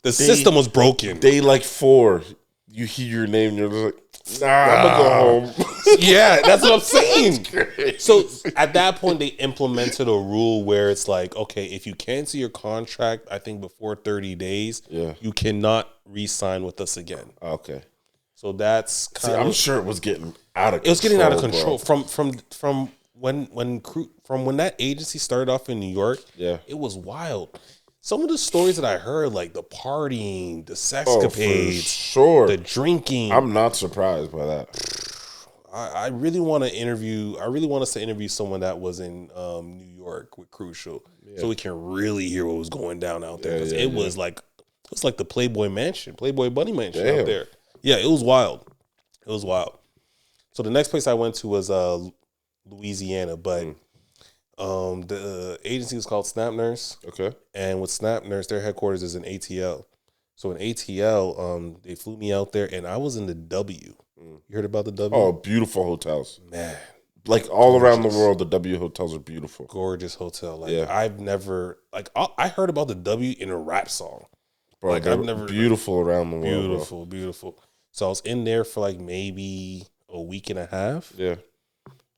Speaker 2: the system was broken.
Speaker 3: Day like 4, you hear your name, and you're just like, nah, I'm gonna go home.
Speaker 2: Yeah, that's what I'm saying. So at that point, they implemented a rule where it's like, okay, if you cancel your contract, I think before 30 days, you cannot re-sign with us again.
Speaker 3: Okay.
Speaker 2: So that's kind of.
Speaker 3: I'm sure it was getting out of control.
Speaker 2: It was getting out of control from when that agency started off in New York. Yeah, it was wild. Some of the stories that I heard, like the partying, the sexcapades, the drinking.
Speaker 3: I'm not surprised by that.
Speaker 2: I really want to interview. I really want us to interview someone that was in New York with Crucial, so we can really hear what was going down out there. Because it was like the Playboy Mansion, Playboy Bunny Mansion out there. Yeah, it was wild. It was wild. So the next place I went to was Louisiana, but. The agency was called Snap Nurse. Okay. And with Snap Nurse, their headquarters is in ATL. So in ATL, they flew me out there, and I was in the W. You heard about the W?
Speaker 3: Oh, beautiful hotels.
Speaker 2: Man.
Speaker 3: Like all around the world, the W hotels are beautiful.
Speaker 2: Gorgeous hotel. Like I've never, like I heard about the W in a rap song.
Speaker 3: Bro, like I've never. Beautiful around the world.
Speaker 2: Beautiful. So I was in there for like maybe a week and a half. Yeah.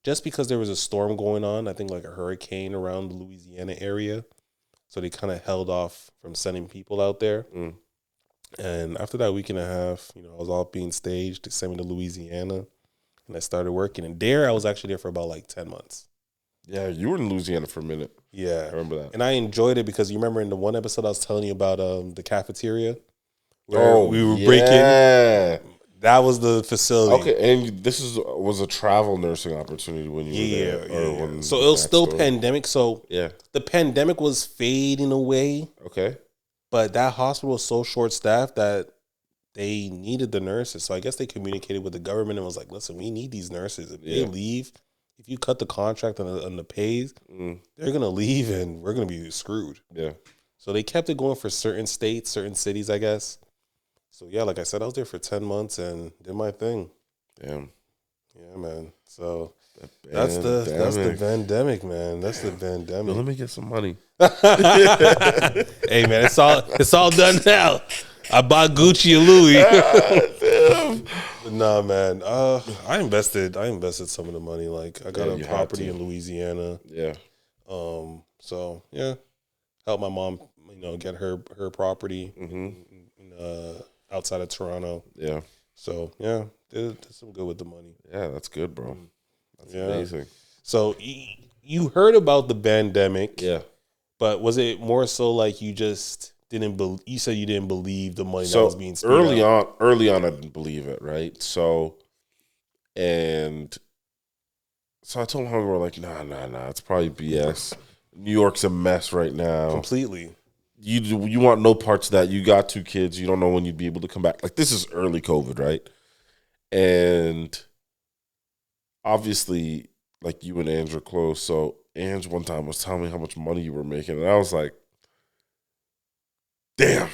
Speaker 2: just because there was a storm going on, I think like a hurricane around the Louisiana area. So they kind of held off from sending people out there. And after that week and a half, I was all being staged. They sent me to Louisiana, and I started working. And I was actually there for about like 10 months.
Speaker 3: Yeah, you were in Louisiana for a minute.
Speaker 2: Yeah.
Speaker 3: I remember that.
Speaker 2: And I enjoyed it because you remember in the one episode I was telling you about the cafeteria where we were breaking. That was the facility.
Speaker 3: Okay, and this was a travel nursing opportunity when you were there.
Speaker 2: Yeah. So it was still pandemic. So the pandemic was fading away.
Speaker 3: Okay.
Speaker 2: But that hospital was so short-staffed that they needed the nurses. So I guess they communicated with the government and was like, listen, we need these nurses. If they leave, if you cut the contract on the pays, they're going to leave and we're going to be screwed. Yeah. So they kept it going for certain states, certain cities, I guess. So, yeah, like I said, I was there for 10 months and did my thing. Damn. Yeah, man. So that's the Bandemic, man. That's the Bandemic.
Speaker 3: Well, let me get some money.
Speaker 2: Hey, man, it's all done now. I bought Gucci and Louis. But nah, man. I invested some of the money. Like I got a property in Louisiana. Yeah. So yeah, helped my mom, get her property outside of Toronto. Yeah. So yeah, did some good with the money.
Speaker 3: Yeah, that's good, bro. That's amazing.
Speaker 2: So you heard about the Bandemic. Yeah. But was it more so like you just didn't believe? You said you didn't believe the money that was being spent.
Speaker 3: Early on, I didn't believe it, right? So I told my homegirl, like, nah, it's probably BS. New York's a mess right now.
Speaker 2: Completely.
Speaker 3: You want no parts of that. You got 2 kids. You don't know when you'd be able to come back. Like, this is early COVID, right? And obviously, like, you and Ange are close. So Ange one time was telling me how much money you were making. And I was like, damn.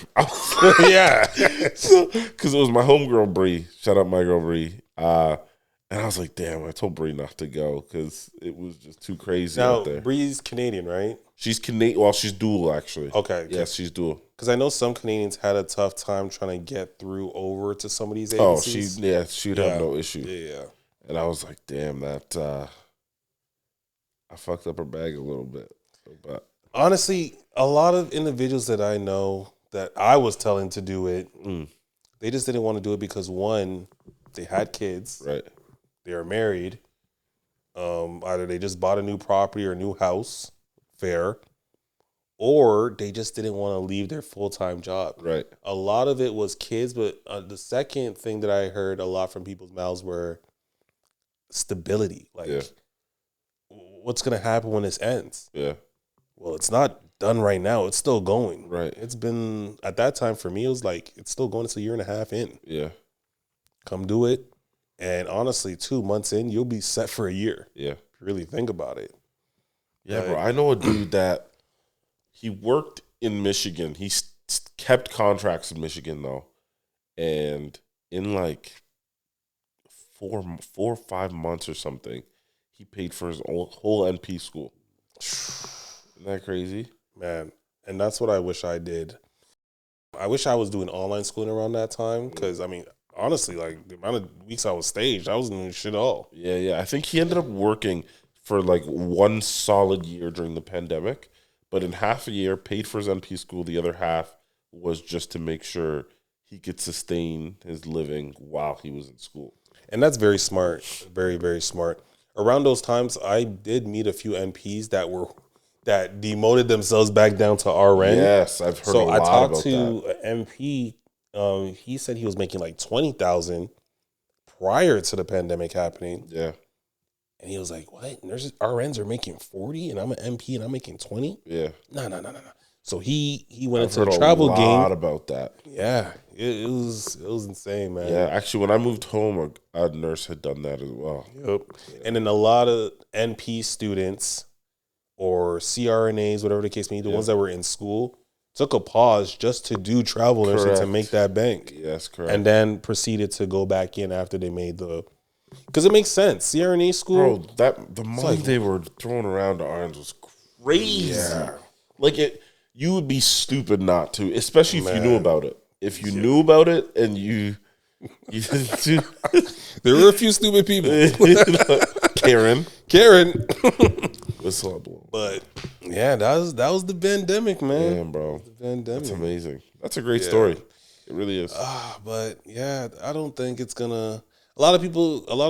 Speaker 3: Yeah. Because it was my homegirl, Bree. Shout out my girl, Bree. And I was like, damn, I told Bree not to go because it was just too crazy out there.
Speaker 2: Bree's Canadian, right?
Speaker 3: She's Canadian. Well, she's dual, actually.
Speaker 2: Okay.
Speaker 3: Yes, she's dual.
Speaker 2: Because I know some Canadians had a tough time trying to get through over to some of these agencies.
Speaker 3: She'd have no issue.
Speaker 2: Yeah.
Speaker 3: And I was like, damn, that I fucked up her bag a little bit. But
Speaker 2: honestly, a lot of individuals that I know that I was telling to do it, they just didn't want to do it because, one, they had kids. Right. They are married. Either they just bought a new property or a new house, fair, or they just didn't want to leave their full-time job. Right. A lot of it was kids, but the second thing that I heard a lot from people's mouths were stability. Like, what's going to happen when this ends? Yeah. Well, it's not done right now. It's still going. Right. It's been, at that time for me, it was like, it's still going. It's a year and a half in. Yeah. Come do it. And honestly, 2 months in, you'll be set for a year. Yeah. If you really think about it.
Speaker 3: Yeah, bro. I know a dude that he worked in Michigan. He kept contracts in Michigan, though. And in like 4 or 5 months or something, he paid for his whole NP school. Isn't that crazy?
Speaker 2: Man, and that's what I wish I did. I wish I was doing online schooling around that time because, I mean, honestly, like, the amount of weeks I was staged, I wasn't doing shit at all.
Speaker 3: Yeah. I think he ended up working for like 1 solid year during the pandemic, but in half a year, paid for his NP school. The other half was just to make sure he could sustain his living while he was in school.
Speaker 2: And that's very smart. Very, very smart. Around those times, I did meet a few NPs that demoted themselves back down to RN.
Speaker 3: Yes, I've heard a lot about that. So I talked
Speaker 2: to an MP. He said he was making like $20,000 prior to the pandemic happening. Yeah. And he was like, what? Nurses, RNs are making 40 and I'm an MP and I'm making 20? Yeah. No. So he went into the travel game.
Speaker 3: A lot about that.
Speaker 2: Yeah. It was insane, man.
Speaker 3: Yeah, actually, when I moved home, a nurse had done that as well.
Speaker 2: Yep. Yeah. And then a lot of NP students or CRNAs, whatever the case may be, the ones that were in school, took a pause just to do travel nursing to make that bank.
Speaker 3: Yes, correct.
Speaker 2: And then proceeded to go back in after they made because it makes sense. CRNA school.
Speaker 3: Bro, the money they were throwing around to RNs was crazy. Yeah. Like, you would be stupid not to, especially if you knew about it. If you knew about it and you
Speaker 2: there were a few stupid people.
Speaker 3: Karen. Whistle blow.
Speaker 2: But yeah, that was the Bandemic, man.
Speaker 3: Damn, bro.
Speaker 2: The Bandemic.
Speaker 3: That's amazing. That's a great story. It really is.
Speaker 2: But yeah, I don't think it's gonna. A lot of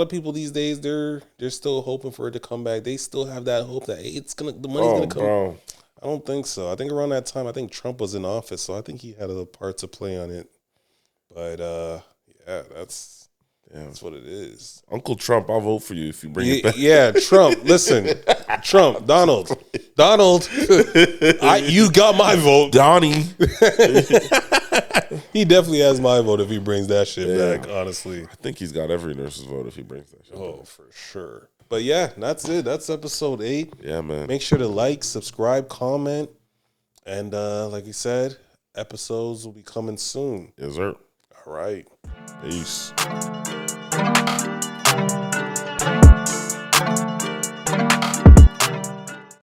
Speaker 2: people these days, they're still hoping for it to come back. They still have that hope that hey, the money's gonna come. Bro. I don't think so. I think around that time, I think Trump was in office, so I think he had a part to play on it. But yeah, that's what it is.
Speaker 3: Uncle Trump, I'll vote for you if you bring it back.
Speaker 2: Yeah, Trump. Listen, Trump, Donald, you got my vote,
Speaker 3: Donnie.
Speaker 2: He definitely has my vote if he brings that shit back. Honestly,
Speaker 3: I think he's got every nurse's vote if he brings that shit back.
Speaker 2: For sure. But yeah, that's it. That's episode 8.
Speaker 3: Yeah, man.
Speaker 2: Make sure to like, subscribe, comment, and like you said, episodes will be coming soon.
Speaker 3: Yes, sir.
Speaker 2: All right.
Speaker 3: Peace.